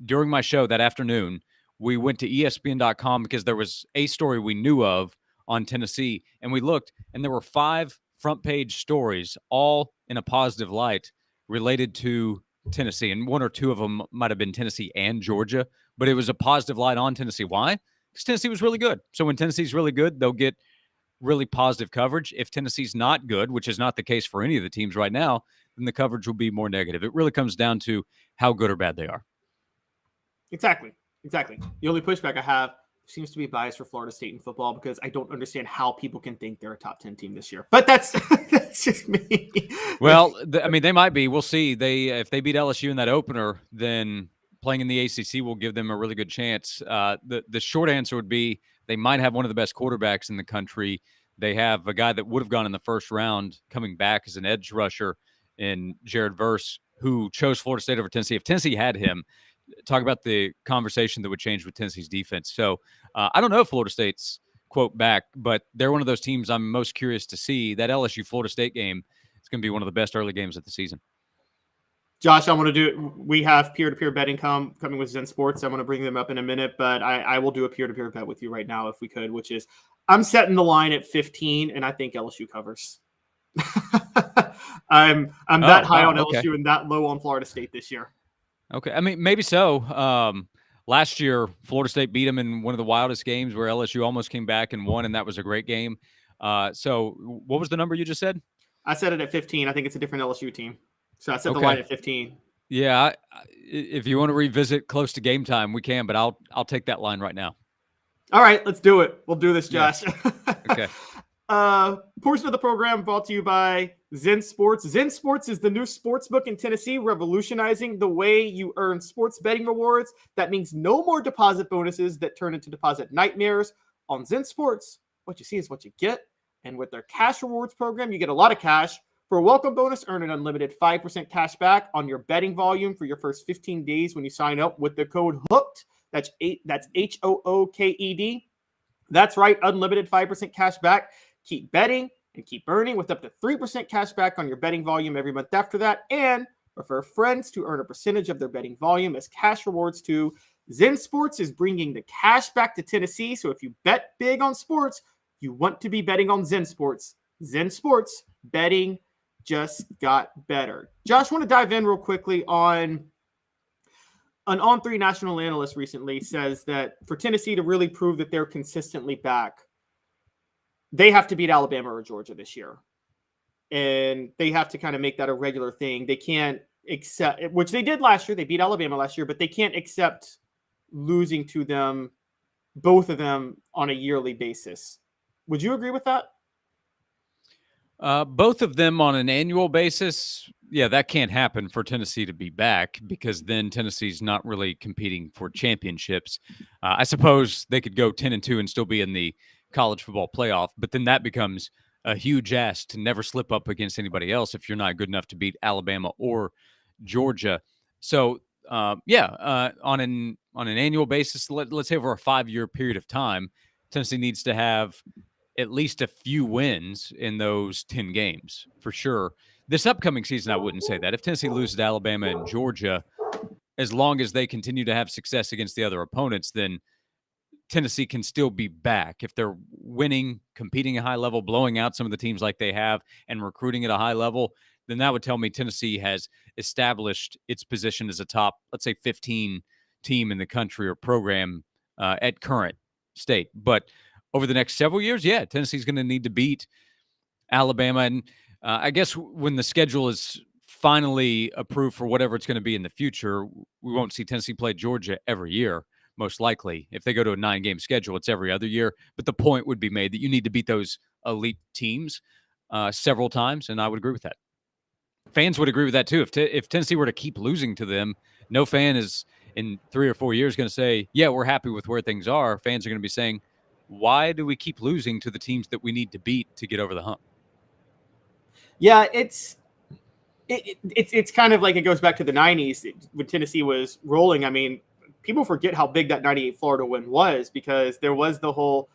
during my show that afternoon, we went to ESPN.com because there was a story we knew of on Tennessee, and we looked, and there were 5 front page stories, all in a positive light related to Tennessee, and 1 or 2 of them might have been Tennessee and Georgia, but it was a positive light on Tennessee. Why? Because Tennessee was really good. So when Tennessee's really good, they'll get really positive coverage. If Tennessee's not good, which is not the case for any of the teams right now, then the coverage will be more negative. It really comes down to how good or bad they are. Exactly. The only pushback I have seems to be bias for Florida State in football because I don't understand how people can think they're a top 10 team this year. But that's just me. Well, I mean, they might be. We'll see. If they beat LSU in that opener, then playing in the ACC will give them a really good chance. The short answer would be they might have one of the best quarterbacks in the country. They have a guy that would have gone in the first round coming back as an edge rusher in Jared Verse, who chose Florida State over Tennessee. If Tennessee had him, talk about the conversation that would change with Tennessee's defense. So I don't know if Florida State's quote back, but they're one of those teams I'm most curious to see. That LSU Florida State game is going to be one of the best early games of the season. Josh, we have peer-to-peer betting coming with Zen Sports. I'm going to bring them up in a minute, but I will do a peer-to-peer bet with you right now if we could, which is I'm setting the line at 15, and I think LSU covers. I'm that high on LSU and that low on Florida State this year. Okay. I mean, maybe so. Last year, Florida State beat them in one of the wildest games where LSU almost came back and won, and that was a great game. So what was the number you just said? I set it at 15. I think it's a different LSU team. So I set the line at 15. Yeah. If you want to revisit close to game time, we can, but I'll take that line right now. All right, let's do it. We'll do this, Josh. Yeah. Okay. Portion of the program brought to you by Zen Sports. Zen Sports is the new sports book in Tennessee, revolutionizing the way you earn sports betting rewards. That means no more deposit bonuses that turn into deposit nightmares. On Zen Sports, what you see is what you get. And with their cash rewards program, you get a lot of cash. For a welcome bonus, earn an unlimited 5% cash back on your betting volume for your first 15 days when you sign up with the code HOOKED. That's HOOKED. That's right, unlimited 5% cash back. Keep betting and keep earning with up to 3% cash back on your betting volume every month after that. And refer friends to earn a percentage of their betting volume as cash rewards too. Zen Sports is bringing the cash back to Tennessee. So if you bet big on sports, you want to be betting on Zen Sports. Zen Sports, betting just got better. Josh, I want to dive in real quickly on an On3 national analyst recently says that for Tennessee to really prove that they're consistently back, they have to beat Alabama or Georgia this year. And they have to kind of make that a regular thing. They can't accept, which they did last year. They beat Alabama last year, but they can't accept losing to them, both of them, on a yearly basis. Would you agree with that? Both of them on an annual basis, yeah, that can't happen for Tennessee to be back because then Tennessee's not really competing for championships. I suppose they could go 10-2 and still be in the college football playoff, but then that becomes a huge ask to never slip up against anybody else if you're not good enough to beat Alabama or Georgia. So, on an annual basis, let's say over a 5-year period of time, Tennessee needs to have at least a few wins in those 10 games for sure. This upcoming season, I wouldn't say that. If Tennessee loses to Alabama and Georgia, as long as they continue to have success against the other opponents, then Tennessee can still be back. If they're winning, competing at a high level, blowing out some of the teams like they have, and recruiting at a high level, then that would tell me Tennessee has established its position as a top, let's say, 15 team in the country or program at current state. But over the next several years, yeah, Tennessee's going to need to beat Alabama. And I guess when the schedule is finally approved for whatever it's going to be in the future, we won't see Tennessee play Georgia every year, most likely. If they go to a 9-game schedule, it's every other year. But the point would be made that you need to beat those elite teams several times, and I would agree with that. Fans would agree with that, too. If Tennessee were to keep losing to them, no fan is in 3 or 4 years going to say, yeah, we're happy with where things are. Fans are going to be saying, why do we keep losing to the teams that we need to beat to get over the hump? Yeah, it's kind of like it goes back to the 90s when Tennessee was rolling. I mean, people forget how big that 98 Florida win was because there was the whole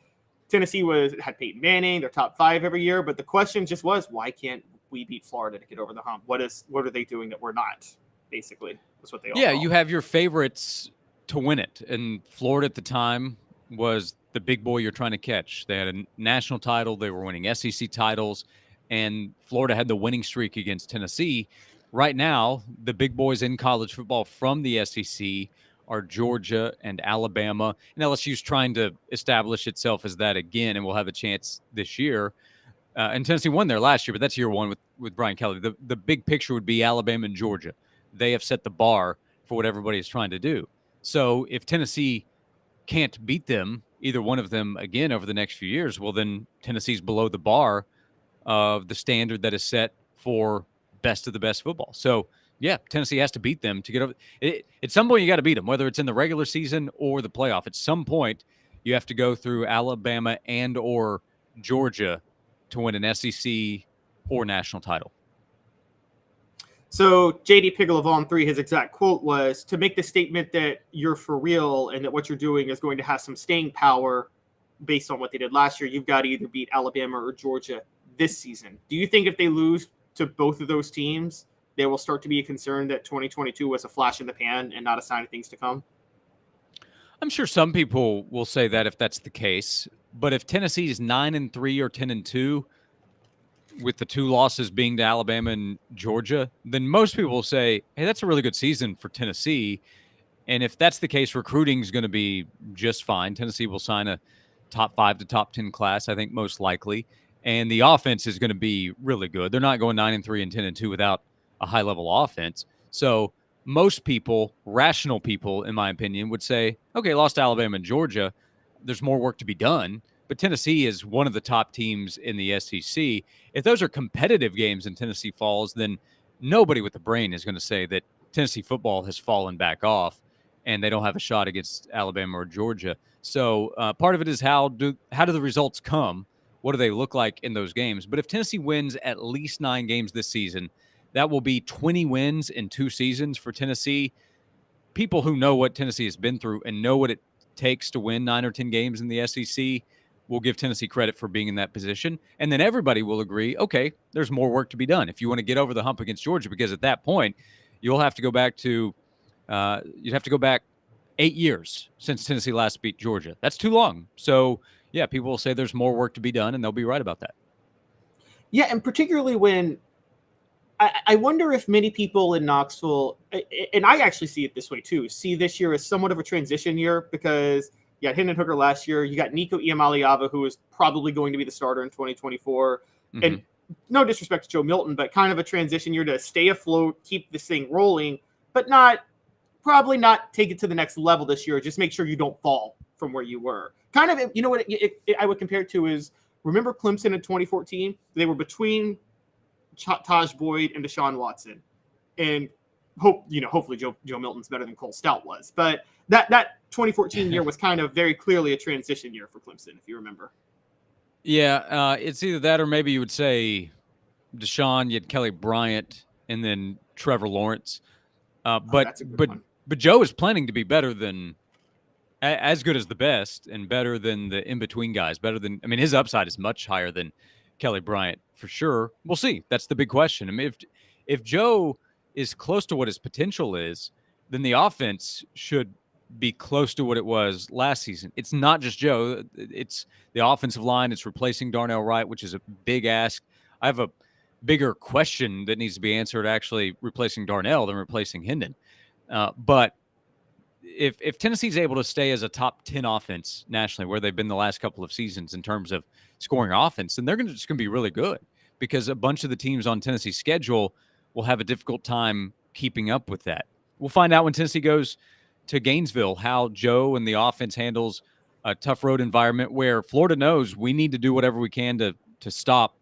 Tennessee had Peyton Manning, their top 5 every year. But the question just was, why can't we beat Florida to get over the hump? What are they doing that we're not? Basically, that's what they all call. You have your favorites to win it. And Florida at the time was the big boy you're trying to catch. They had a national title. They were winning SEC titles. And Florida had the winning streak against Tennessee. Right now, the big boys in college football from the SEC are Georgia and Alabama. And LSU's trying to establish itself as that again, and we'll have a chance this year. And Tennessee won there last year, but that's year one with Brian Kelly. The big picture would be Alabama and Georgia. They have set the bar for what everybody is trying to do. So if Tennessee can't beat them, either one of them again over the next few years, well, then Tennessee's below the bar of the standard that is set for best of the best football. So, yeah, Tennessee has to beat them to get over. At some point, you got to beat them, whether it's in the regular season or the playoff. At some point, you have to go through Alabama and or Georgia to win an SEC or national title. So J.D. Pickle of On3, his exact quote was, to make the statement that you're for real and that what you're doing is going to have some staying power based on what they did last year, you've got to either beat Alabama or Georgia this season. Do you think if they lose to both of those teams, there will start to be a concern that 2022 was a flash in the pan and not a sign of things to come? I'm sure some people will say that if that's the case. But if Tennessee is 9-3 or 10-2, with the 2 losses being to Alabama and Georgia, then most people will say, hey, that's a really good season for Tennessee. And if that's the case, recruiting is going to be just fine. Tennessee will sign a top 5 to top 10 class, I think, most likely. And the offense is going to be really good. They're not going 9-3 and 10-2 without a high-level offense. So most people, rational people, in my opinion, would say, okay, lost to Alabama and Georgia. There's more work to be done. But Tennessee is one of the top teams in the SEC. If those are competitive games and Tennessee falls, then nobody with the brain is going to say that Tennessee football has fallen back off and they don't have a shot against Alabama or Georgia. So part of it is how do the results come? What do they look like in those games? But if Tennessee wins at least 9 games this season, that will be 20 wins in 2 seasons for Tennessee. People who know what Tennessee has been through and know what it takes to win 9 or 10 games in the SEC will give Tennessee credit for being in that position. And then everybody will agree, okay, there's more work to be done if you want to get over the hump against Georgia, because at that point, you'll have to go back to you'd have to go back 8 years since Tennessee last beat Georgia. That's too long. So, yeah, people will say there's more work to be done, and they'll be right about that. Yeah, and particularly when I wonder if many people in Knoxville, and I actually see it this way too, see this year as somewhat of a transition year, because you got Hendon Hooker last year. You got Nico Iamaleava, who is probably going to be the starter in 2024. Mm-hmm. And no disrespect to Joe Milton, but kind of a transition year to stay afloat, keep this thing rolling, but probably not take it to the next level this year. Just make sure you don't fall from where you were. Kind of, you know what I would compare it to is, remember Clemson in 2014? They were between Taj Boyd and Deshaun Watson. And hopefully Joe Milton's better than Cole Stout was. But that 2014 year was kind of very clearly a transition year for Clemson, if you remember. Yeah, it's either that or maybe you would say Deshaun, you had Kelly Bryant, and then Trevor Lawrence. But Joe is planning to be better than as good as the best and better than the in-between guys. His upside is much higher than Kelly Bryant for sure. We'll see. That's the big question. I mean, if Joe is close to what his potential is, then the offense should be close to what it was last season. It's not just Joe. It's the offensive line. It's replacing Darnell Wright, which is a big ask. I have a bigger question that needs to be answered actually replacing Darnell than replacing Hendon. But if Tennessee's able to stay as a top 10 offense nationally, where they've been the last couple of seasons in terms of scoring offense, then they're just going to be really good, because a bunch of the teams on Tennessee's schedule will have a difficult time keeping up with that. We'll find out when Tennessee goes to Gainesville how Joe and the offense handles a tough road environment where Florida knows we need to do whatever we can to stop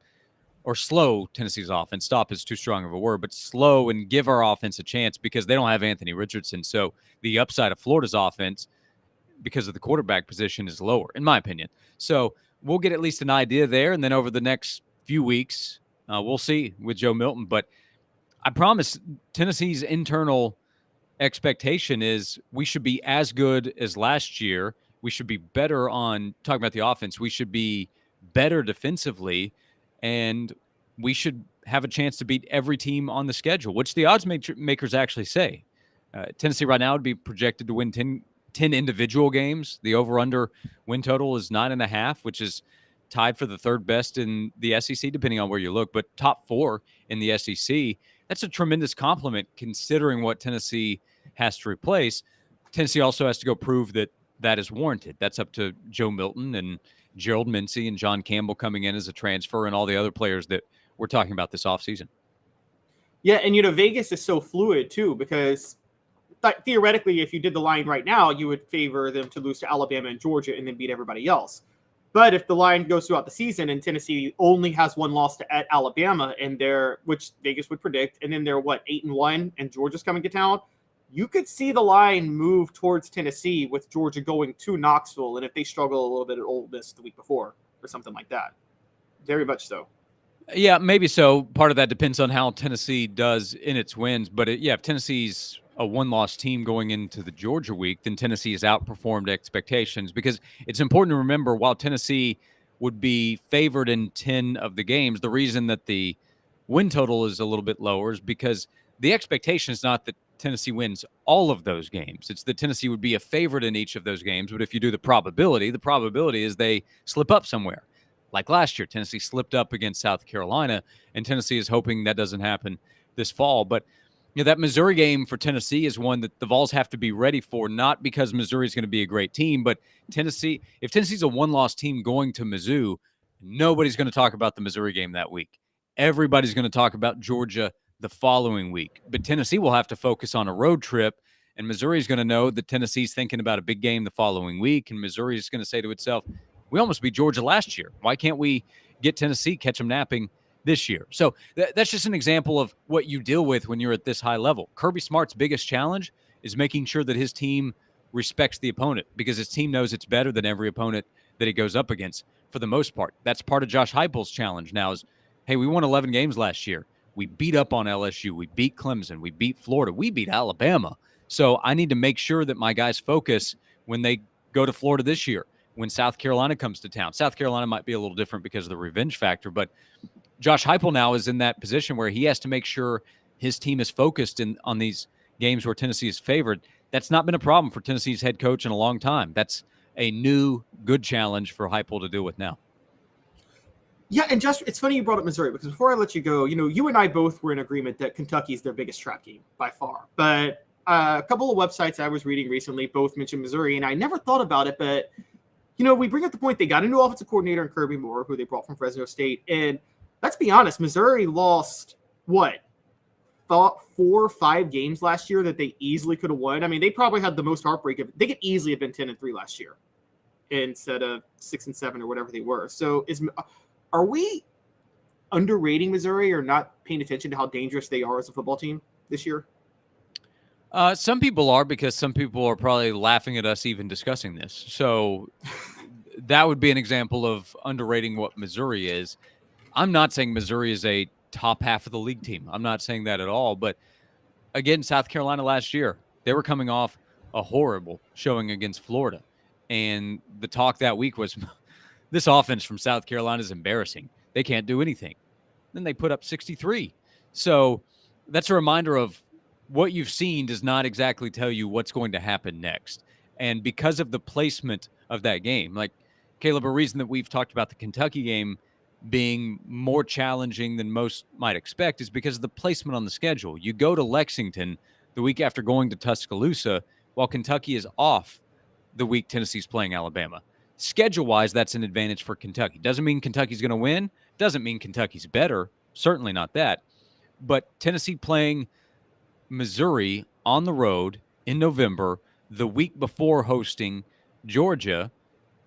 or slow Tennessee's offense. Stop is too strong of a word, but slow and give our offense a chance, because they don't have Anthony Richardson. So the upside of Florida's offense, because of the quarterback position, is lower, in my opinion. So we'll get at least an idea there. And then over the next few weeks, we'll see with Joe Milton. But I promise Tennessee's internal expectation is we should be as good as last year. We should be better on talking about the offense. We should be better defensively, and we should have a chance to beat every team on the schedule, which the odds makers actually say. Tennessee right now would be projected to win 10 individual games. The over-under win total is 9.5, which is tied for the third best in the SEC, depending on where you look, but top 4 in the SEC. That's a tremendous compliment considering what Tennessee has to replace. Tennessee also has to go prove that is warranted. That's up to Joe Milton and Gerald Mincy and John Campbell coming in as a transfer, and all the other players that we're talking about this offseason. Yeah, and Vegas is so fluid too, because theoretically, if you did the line right now, you would favor them to lose to Alabama and Georgia and then beat everybody else. But if the line goes throughout the season and Tennessee only has one loss at Alabama, and which Vegas would predict, and then they're 8-1, and Georgia's coming to town, you could see the line move towards Tennessee with Georgia going to Knoxville, and if they struggle a little bit at Ole Miss the week before or something like that. Very much so. Yeah, maybe so. Part of that depends on how Tennessee does in its wins. But if Tennessee's a one-loss team going into the Georgia week, then Tennessee has outperformed expectations, because it's important to remember, while Tennessee would be favored in 10 of the games, the reason that the win total is a little bit lower is because the expectation is not that Tennessee wins all of those games. It's that Tennessee would be a favorite in each of those games. But if you do the probability is they slip up somewhere. Like last year, Tennessee slipped up against South Carolina, and Tennessee is hoping that doesn't happen this fall. But that Missouri game for Tennessee is one that the Vols have to be ready for, not because Missouri is going to be a great team, but if Tennessee's a one-loss team going to Mizzou, nobody's going to talk about the Missouri game that week. Everybody's going to talk about Georgia the following week. But Tennessee will have to focus on a road trip, and Missouri is going to know that Tennessee's thinking about a big game the following week, and Missouri is going to say to itself, we almost beat Georgia last year. Why can't we get Tennessee, catch them napping this year? So that's just an example of what you deal with when you're at this high level. Kirby Smart's biggest challenge is making sure that his team respects the opponent, because his team knows it's better than every opponent that he goes up against for the most part. That's part of Josh Heupel's challenge now is, hey, we won 11 games last year. We beat up on LSU. We beat Clemson. We beat Florida. We beat Alabama. So I need to make sure that my guys focus when they go to Florida this year, when South Carolina comes to town. South Carolina might be a little different because of the revenge factor, but Josh Heupel now is in that position where he has to make sure his team is focused on these games where Tennessee is favored. That's not been a problem for Tennessee's head coach in a long time. That's a new good challenge for Heupel to deal with now. Yeah, and just it's funny you brought up Missouri, because before I let you go, you and I both were in agreement that Kentucky is their biggest trap game by far. But a couple of websites I was reading recently both mentioned Missouri, and I never thought about it, but we bring up the point they got a new offensive coordinator in Kirby Moore, who they brought from Fresno State. And let's be honest, Missouri lost, 4 or 5 games last year that they easily could have won. I mean, they probably had the most heartbreak of it. They could easily have been 10-3 last year instead of 6-7 or whatever they were. So are we underrating Missouri or not paying attention to how dangerous they are as a football team this year? Some people are, because some people are probably laughing at us even discussing this. So that would be an example of underrating what Missouri is. I'm not saying Missouri is a top half of the league team. I'm not saying that at all. But again, South Carolina last year, they were coming off a horrible showing against Florida. And the talk that week was, this offense from South Carolina is embarrassing. They can't do anything. Then they put up 63. So that's a reminder of what you've seen does not exactly tell you what's going to happen next. And because of the placement of that game, like Caleb, a reason that we've talked about the Kentucky game being more challenging than most might expect is because of the placement on the schedule. You go to Lexington the week after going to Tuscaloosa, while Kentucky is off the week Tennessee's playing Alabama. Schedule-wise, that's an advantage for Kentucky. Doesn't mean Kentucky's going to win. Doesn't mean Kentucky's better. Certainly not that. But Tennessee playing Missouri on the road in November, the week before hosting Georgia,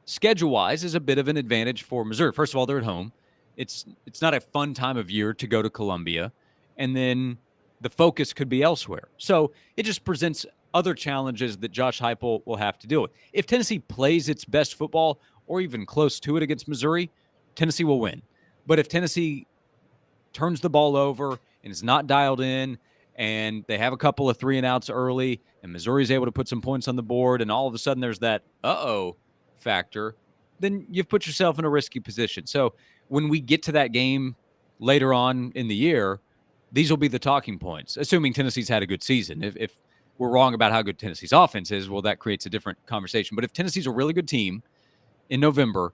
schedule-wise is a bit of an advantage for Missouri. First of all, they're at home. It's not a fun time of year to go to Columbia, and then the focus could be elsewhere. So it just presents other challenges that Josh Heupel will have to deal with. If Tennessee plays its best football or even close to it against Missouri, Tennessee will win. But if Tennessee turns the ball over and is not dialed in, and they have a couple of 3-and-outs early, and Missouri is able to put some points on the board, and all of a sudden there's that uh-oh factor, then you've put yourself in a risky position. So when we get to that game later on in the year, these will be the talking points, assuming Tennessee's had a good season. If we're wrong about how good Tennessee's offense is, well, that creates a different conversation. But if Tennessee's a really good team in November,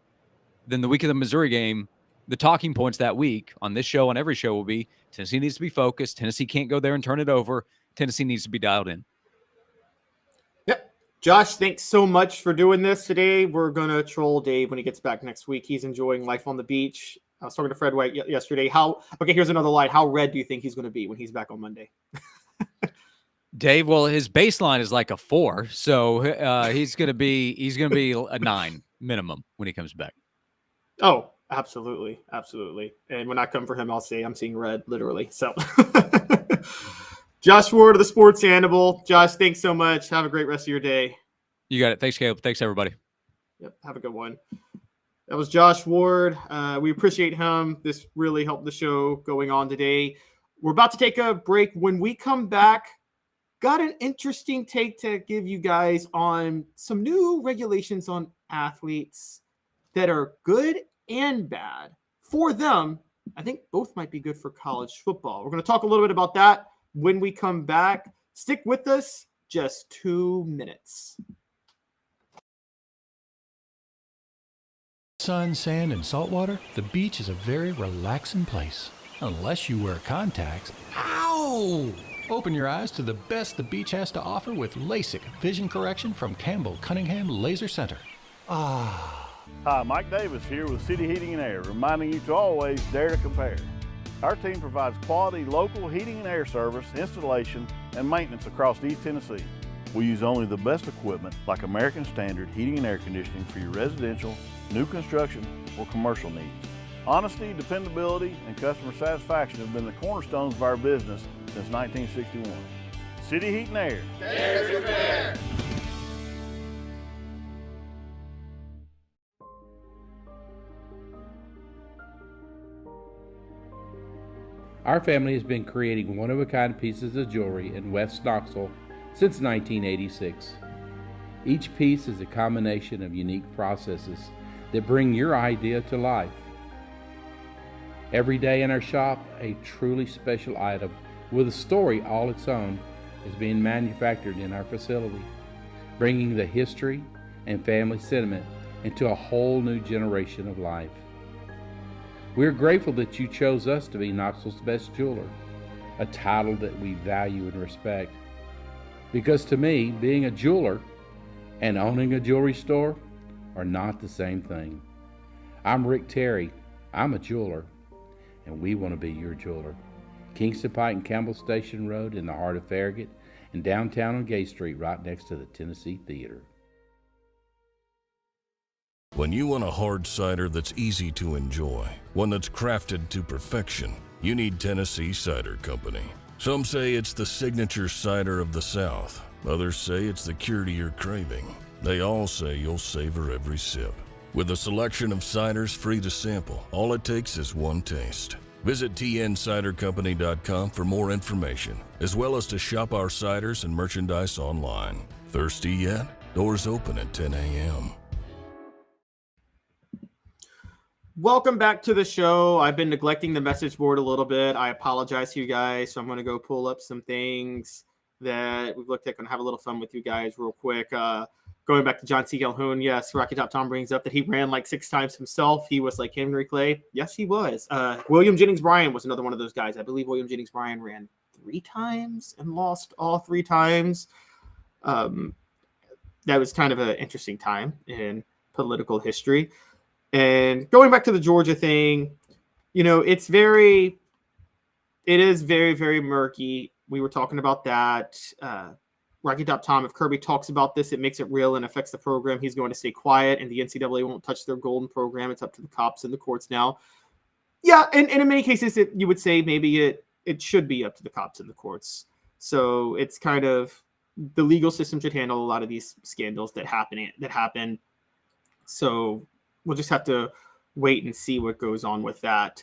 then the week of the Missouri game, the talking points that week on this show, on every show, will be Tennessee needs to be focused. Tennessee can't go there and turn it over. Tennessee needs to be dialed in. Yep. Josh, thanks so much for doing this today. We're going to troll Dave when he gets back next week. He's enjoying life on the beach. I was talking to Fred White yesterday. Here's another line. How red do you think he's going to be when he's back on Monday? Dave, well, his baseline is like a 4, so he's going to be a 9 minimum when he comes back. Oh, absolutely. Absolutely. And when I come for him, I'll say I'm seeing red, literally. So Josh Ward of the Sports Animal. Josh, thanks so much. Have a great rest of your day. You got it. Thanks, Caleb. Thanks, everybody. Yep. Have a good one. That was Josh Ward. We appreciate him. This really helped the show going on today. We're about to take a break. When we come back, got an interesting take to give you guys on some new regulations on athletes that are good and bad for them. I think both might be good for college football. We're going to talk a little bit about that when we come back. Stick with us, just 2 minutes. Sun, sand, and salt water, the beach is a very relaxing place. Unless you wear contacts. Ow! Open your eyes to the best the beach has to offer with LASIK vision correction from Campbell Cunningham Laser Center. Ah. Hi, Mike Davis here with City Heating and Air, reminding you to always dare to compare. Our team provides quality local heating and air service, installation, and maintenance across East Tennessee. We use only the best equipment like American Standard heating and air conditioning for your residential, new construction, or commercial needs. Honesty, dependability, and customer satisfaction have been the cornerstones of our business since 1961. City Heat and Air. Dare to compare. Our family has been creating one-of-a-kind pieces of jewelry in West Knoxville since 1986. Each piece is a combination of unique processes that bring your idea to life. Every day in our shop, a truly special item with a story all its own is being manufactured in our facility, bringing the history and family sentiment into a whole new generation of life. We're grateful that you chose us to be Knoxville's best jeweler, a title that we value and respect. Because to me, being a jeweler and owning a jewelry store are not the same thing. I'm Rick Terry. I'm a jeweler, and we want to be your jeweler. Kingston Pike and Campbell Station Road in the heart of Farragut, and downtown on Gay Street right next to the Tennessee Theater. When you want a hard cider that's easy to enjoy, one that's crafted to perfection, you need Tennessee Cider Company. Some say it's the signature cider of the South. Others say it's the cure to your craving. They all say you'll savor every sip. With a selection of ciders free to sample, all it takes is one taste. Visit tncidercompany.com for more information, as well as to shop our ciders and merchandise online. Thirsty yet? Doors open at 10 a.m. Welcome back to the show. I've been neglecting the message board a little bit. I apologize to you guys. So I'm going to go pull up some things that we've looked at. Going to have a little fun with you guys real quick. Going back to John C. Calhoun. Yes, Rocky Top Tom brings up that he ran like 6 times himself. He was like Henry Clay. Yes, he was. William Jennings Bryan was another one of those guys. I believe William Jennings Bryan ran 3 times and lost all 3 times. That was kind of an interesting time in political history. And going back to the Georgia thing, you know, it is very, very murky. We were talking about that. Rocky Top Tom, if Kirby talks about this, it makes it real and affects the program. He's going to stay quiet, and the NCAA won't touch their golden program. It's up to the cops and the courts now. Yeah, and in many cases, you would say maybe it should be up to the cops and the courts. So it's kind of the legal system should handle a lot of these scandals that happen. So we'll just have to wait and see what goes on with that.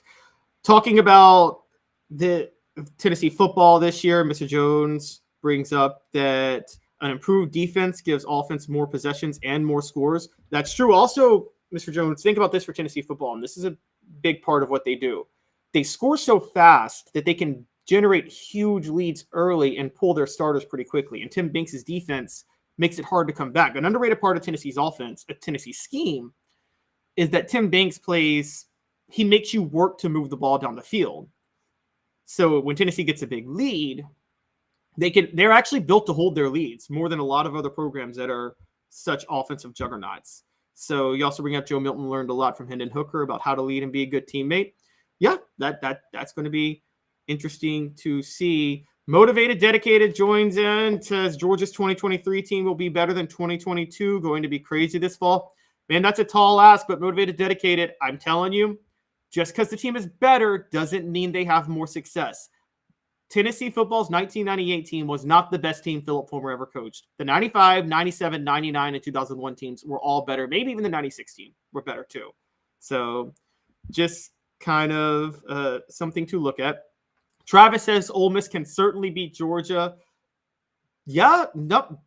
Talking about the Tennessee football this year, Mr. Jones brings up that an improved defense gives offense more possessions and more scores. That's true. Also, Mr. Jones, think about this for Tennessee football, and this is a big part of what they do. They score so fast that they can generate huge leads early and pull their starters pretty quickly. And Tim Banks' defense makes it hard to come back. An underrated part of Tennessee's offense, a Tennessee scheme, is that Tim Banks he makes you work to move the ball down the field. So when Tennessee gets a big lead, they're actually built to hold their leads more than a lot of other programs that are such offensive juggernauts. So you also bring up Joe Milton learned a lot from Hendon Hooker about how to lead and be a good teammate. Yeah, that's going to be interesting to see. Motivated, dedicated joins in, says Georgia's 2023 team will be better than 2022, going to be crazy this fall. Man, that's a tall ask, but motivated, dedicated, I'm telling you, just because the team is better doesn't mean they have more success. Tennessee football's 1998 team was not the best team Philip Fulmer ever coached. The 95, 97, 99, and 2001 teams were all better. Maybe even the 96 team were better too. So just kind of something to look at. Travis says Ole Miss can certainly beat Georgia. Yeah, no,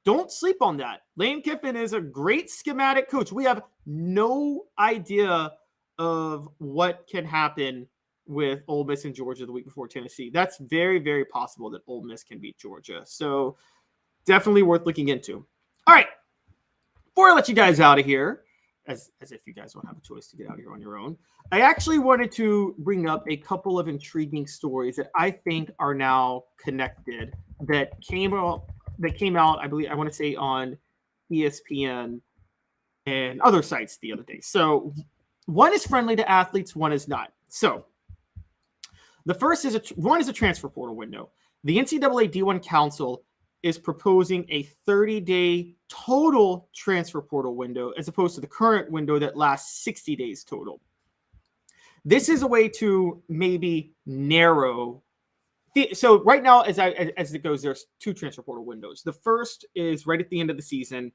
don't sleep on that. Lane Kiffin is a great schematic coach. We have no idea of what can happen with Ole Miss and Georgia the week before Tennessee. That's very, very possible that Ole Miss can beat Georgia. So definitely worth looking into. All right. Before I let you guys out of here, as if you guys don't have a choice to get out of here on your own, I actually wanted to bring up a couple of intriguing stories that I think are now connected that came out, I believe, I want to say on ESPN and other sites the other day. So one is friendly to athletes, one is not. So the first is one is a transfer portal window. The NCAA D1 Council is proposing a 30-day total transfer portal window as opposed to the current window that lasts 60 days total. This is a way to maybe narrow. So right now, as it goes, there's two transfer portal windows. The first is right at the end of the season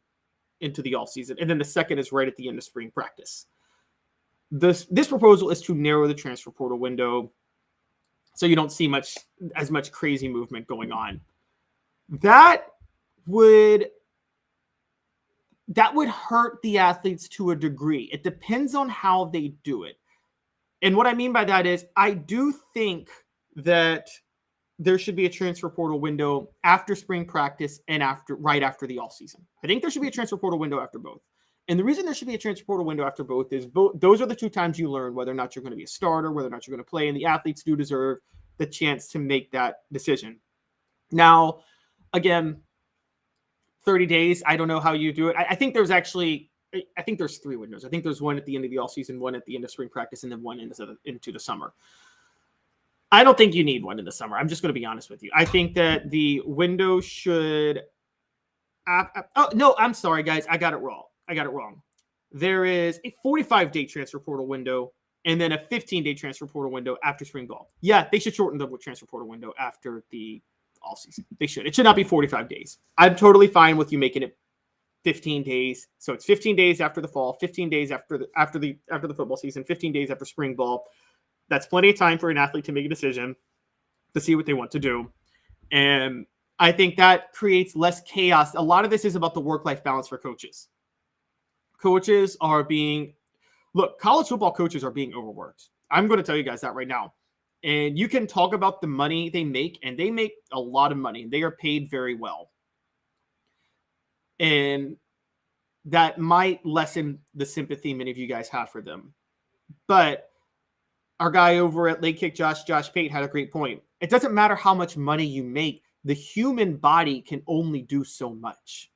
into the off season, and then the second is right at the end of spring practice. This proposal is to narrow the transfer portal window so you don't see as much crazy movement going on. That would hurt the athletes to a degree. It depends on how they do it. And what I mean by that is I do think that there should be a transfer portal window after spring practice and right after the offseason. I think there should be a transfer portal window after both. And the reason there should be a transfer portal window after both is those are the two times you learn whether or not you're going to be a starter, whether or not you're going to play, and the athletes do deserve the chance to make that decision. Now, again, 30 days, I don't know how you do it. I think there's three windows. I think there's one at the end of the offseason, one at the end of spring practice, and then one into the summer. I don't think you need one in the summer. I'm just going to be honest with you. I think that the window should oh, no, I'm sorry, guys. I got it wrong. There is a 45-day transfer portal window and then a 15-day transfer portal window after spring ball. Yeah, they should shorten the transfer portal window after the all season. They should. It should not be 45 days. I'm totally fine with you making it 15 days. So it's 15 days after the fall, 15 days after the football season, 15 days after spring ball. That's plenty of time for an athlete to make a decision, to see what they want to do. And I think that creates less chaos. A lot of this is about the work-life balance for coaches. Coaches are college football coaches are being overworked. I'm going to tell you guys that right now. And you can talk about the money they make, and they make a lot of money. They are paid very well. And that might lessen the sympathy many of you guys have for them. But our guy over at Late Kick, Josh Pate, had a great point. It doesn't matter how much money you make. The human body can only do so much.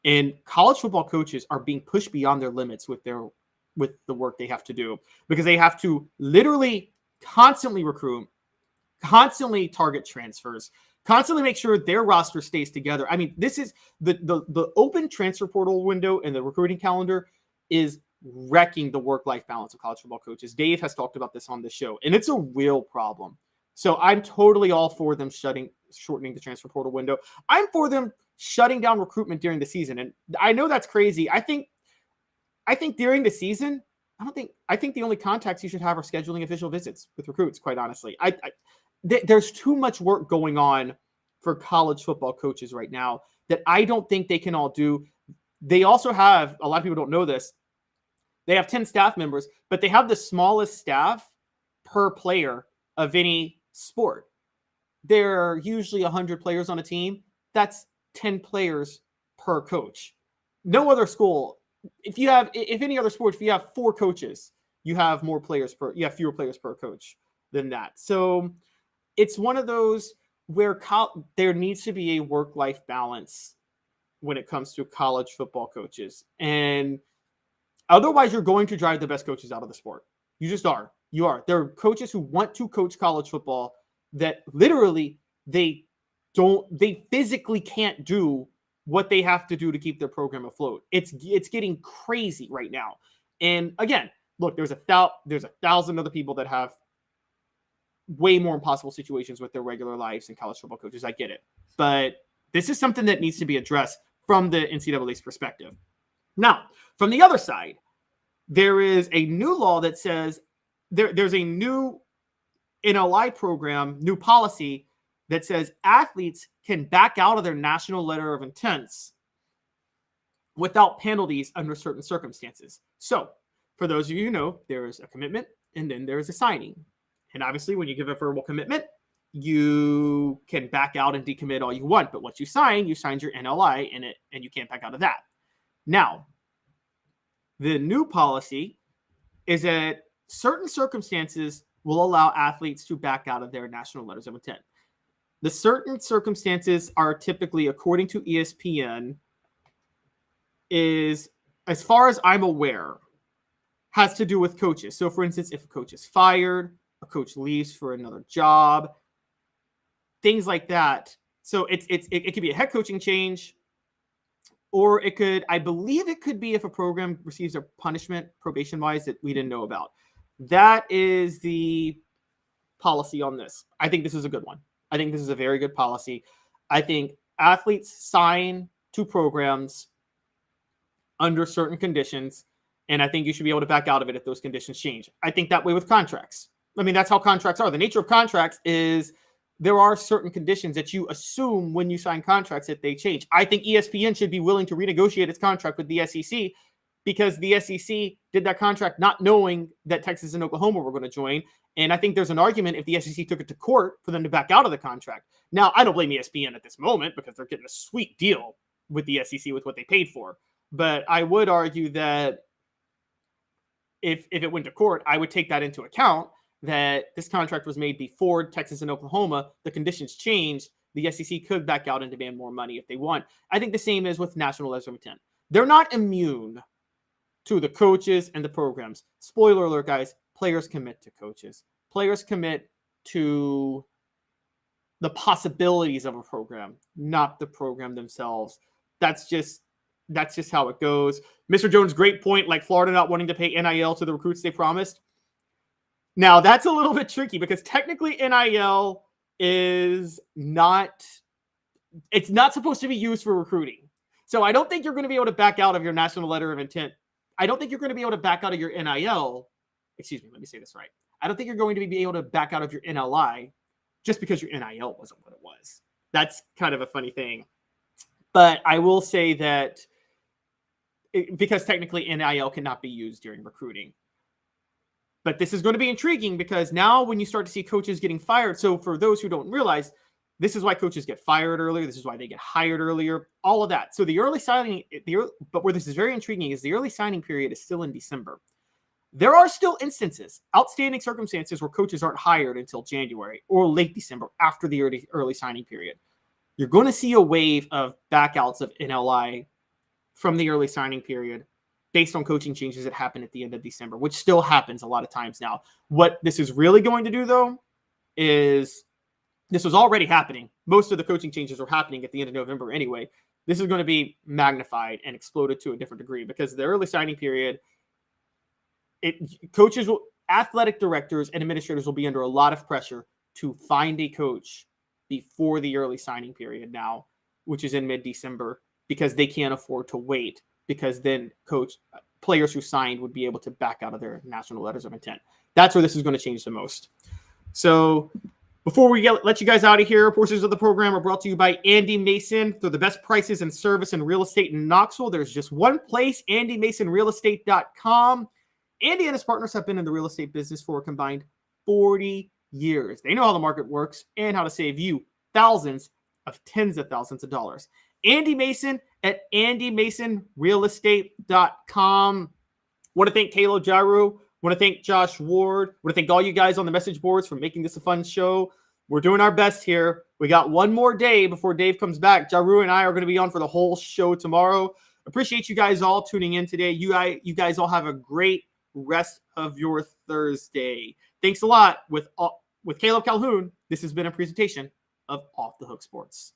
And college football coaches are being pushed beyond their limits with the work they have to do, because they have to literally constantly recruit, constantly target transfers, constantly make sure their roster stays together. I mean, this is the open transfer portal window and the recruiting calendar is wrecking the work-life balance of college football coaches. Dave has talked about this on the show, and it's a real problem. So I'm totally all for them shortening the transfer portal window. I'm for them shutting down recruitment during the season. And I know that's crazy. I think during the season, I think the only contacts you should have are scheduling official visits with recruits, quite honestly. There's too much work going on for college football coaches right now that I don't think they can all do. They also have, a lot of people don't know this, they have 10 staff members, but they have the smallest staff per player of any sport. There are usually 100 players on a team. That's 10 players per coach. No other school, if any other sport, if you have 4 coaches, you have fewer players per coach than that. So it's one of those where there needs to be a work-life balance when it comes to college football coaches. And otherwise, you're going to drive the best coaches out of the sport. You just are. You are. There are coaches who want to coach college football that literally they physically can't do what they have to do to keep their program afloat. It's getting crazy right now. And again, look, there's 1,000 other people that have way more impossible situations with their regular lives than college football coaches. I get it. But this is something that needs to be addressed from the NCAA's perspective. Now, from the other side, there is a new law that says there's a new NLI program, new policy that says athletes can back out of their national letter of intents without penalties under certain circumstances. So, for those of you who know, there is a commitment and then there is a signing. And obviously, when you give a verbal commitment, you can back out and decommit all you want. But once you signed your NLI in it, and you can't back out of that. Now, the new policy is that certain circumstances will allow athletes to back out of their national letters of intent. The certain circumstances are typically, according to ESPN, is, as far as I'm aware, has to do with coaches. So, for instance, if a coach is fired, a coach leaves for another job, things like that. So it could be a head coaching change, or it could, I believe it could be if a program receives a punishment probation-wise that we didn't know about. That is the policy on this. I think this is a good one. I think this is a very good policy. I think athletes sign to programs under certain conditions, and I think you should be able to back out of it if those conditions change. I think that way with contracts. I mean, that's how contracts are. The nature of contracts is there are certain conditions that you assume when you sign contracts that they change. I think ESPN should be willing to renegotiate its contract with the SEC because the SEC did that contract not knowing that Texas and Oklahoma were going to join. And I think there's an argument if the SEC took it to court for them to back out of the contract. Now, I don't blame ESPN at this moment because they're getting a sweet deal with the SEC with what they paid for. But I would argue that if it went to court, I would take that into account, that this contract was made before Texas and Oklahoma. The conditions changed. The SEC could back out and demand more money if they want. I think the same is with national letters of intent. They're not immune to the coaches and the programs. Spoiler alert, guys, players commit to coaches. Players commit to the possibilities of a program, not the program themselves. That's just how it goes. Mr. Jones, great point, like Florida not wanting to pay NIL to the recruits they promised. Now, that's a little bit tricky because technically NIL is not, it's not supposed to be used for recruiting. So I don't think you're going to be able to back out of your national letter of intent. I don't think you're going to be able to back out of your NIL. Excuse me, let me say this right. I don't think you're going to be able to back out of your NLI just because your NIL wasn't what it was. That's kind of a funny thing. But I will say that because technically NIL cannot be used during recruiting. But this is going to be intriguing because now when you start to see coaches getting fired, so for those who don't realize, this is why coaches get fired earlier. This is why they get hired earlier, all of that. So the early signing, but where this is very intriguing is the early signing period is still in December. There are still instances, outstanding circumstances where coaches aren't hired until January or late December after the early signing period. You're going to see a wave of backouts of NLI from the early signing period based on coaching changes that happen at the end of December, which still happens a lot of times now. What this is really going to do, though, is this was already happening. Most of the coaching changes were happening at the end of November anyway. This is going to be magnified and exploded to a different degree because the early signing period, athletic directors and administrators will be under a lot of pressure to find a coach before the early signing period now, which is in mid-December, because they can't afford to wait, because then players who signed would be able to back out of their national letters of intent. That's where this is going to change the most. So before we let you guys out of here, portions of the program are brought to you by Andy Mason. For the best prices and service in real estate in Knoxville, there's just one place, andymasonrealestate.com. Andy and his partners have been in the real estate business for a combined 40 years. They know how the market works and how to save you thousands of tens of thousands of dollars. Andy Mason at andymasonrealestate.com. Want to thank Kalo Jaru. Want to thank Josh Ward. Want to thank all you guys on the message boards for making this a fun show. We're doing our best here. We got one more day before Dave comes back. Jaru and I are going to be on for the whole show tomorrow. Appreciate you guys all tuning in today. You guys all have a great rest of your Thursday. Thanks a lot. With Caleb Calhoun, this has been a presentation of Off the Hook Sports.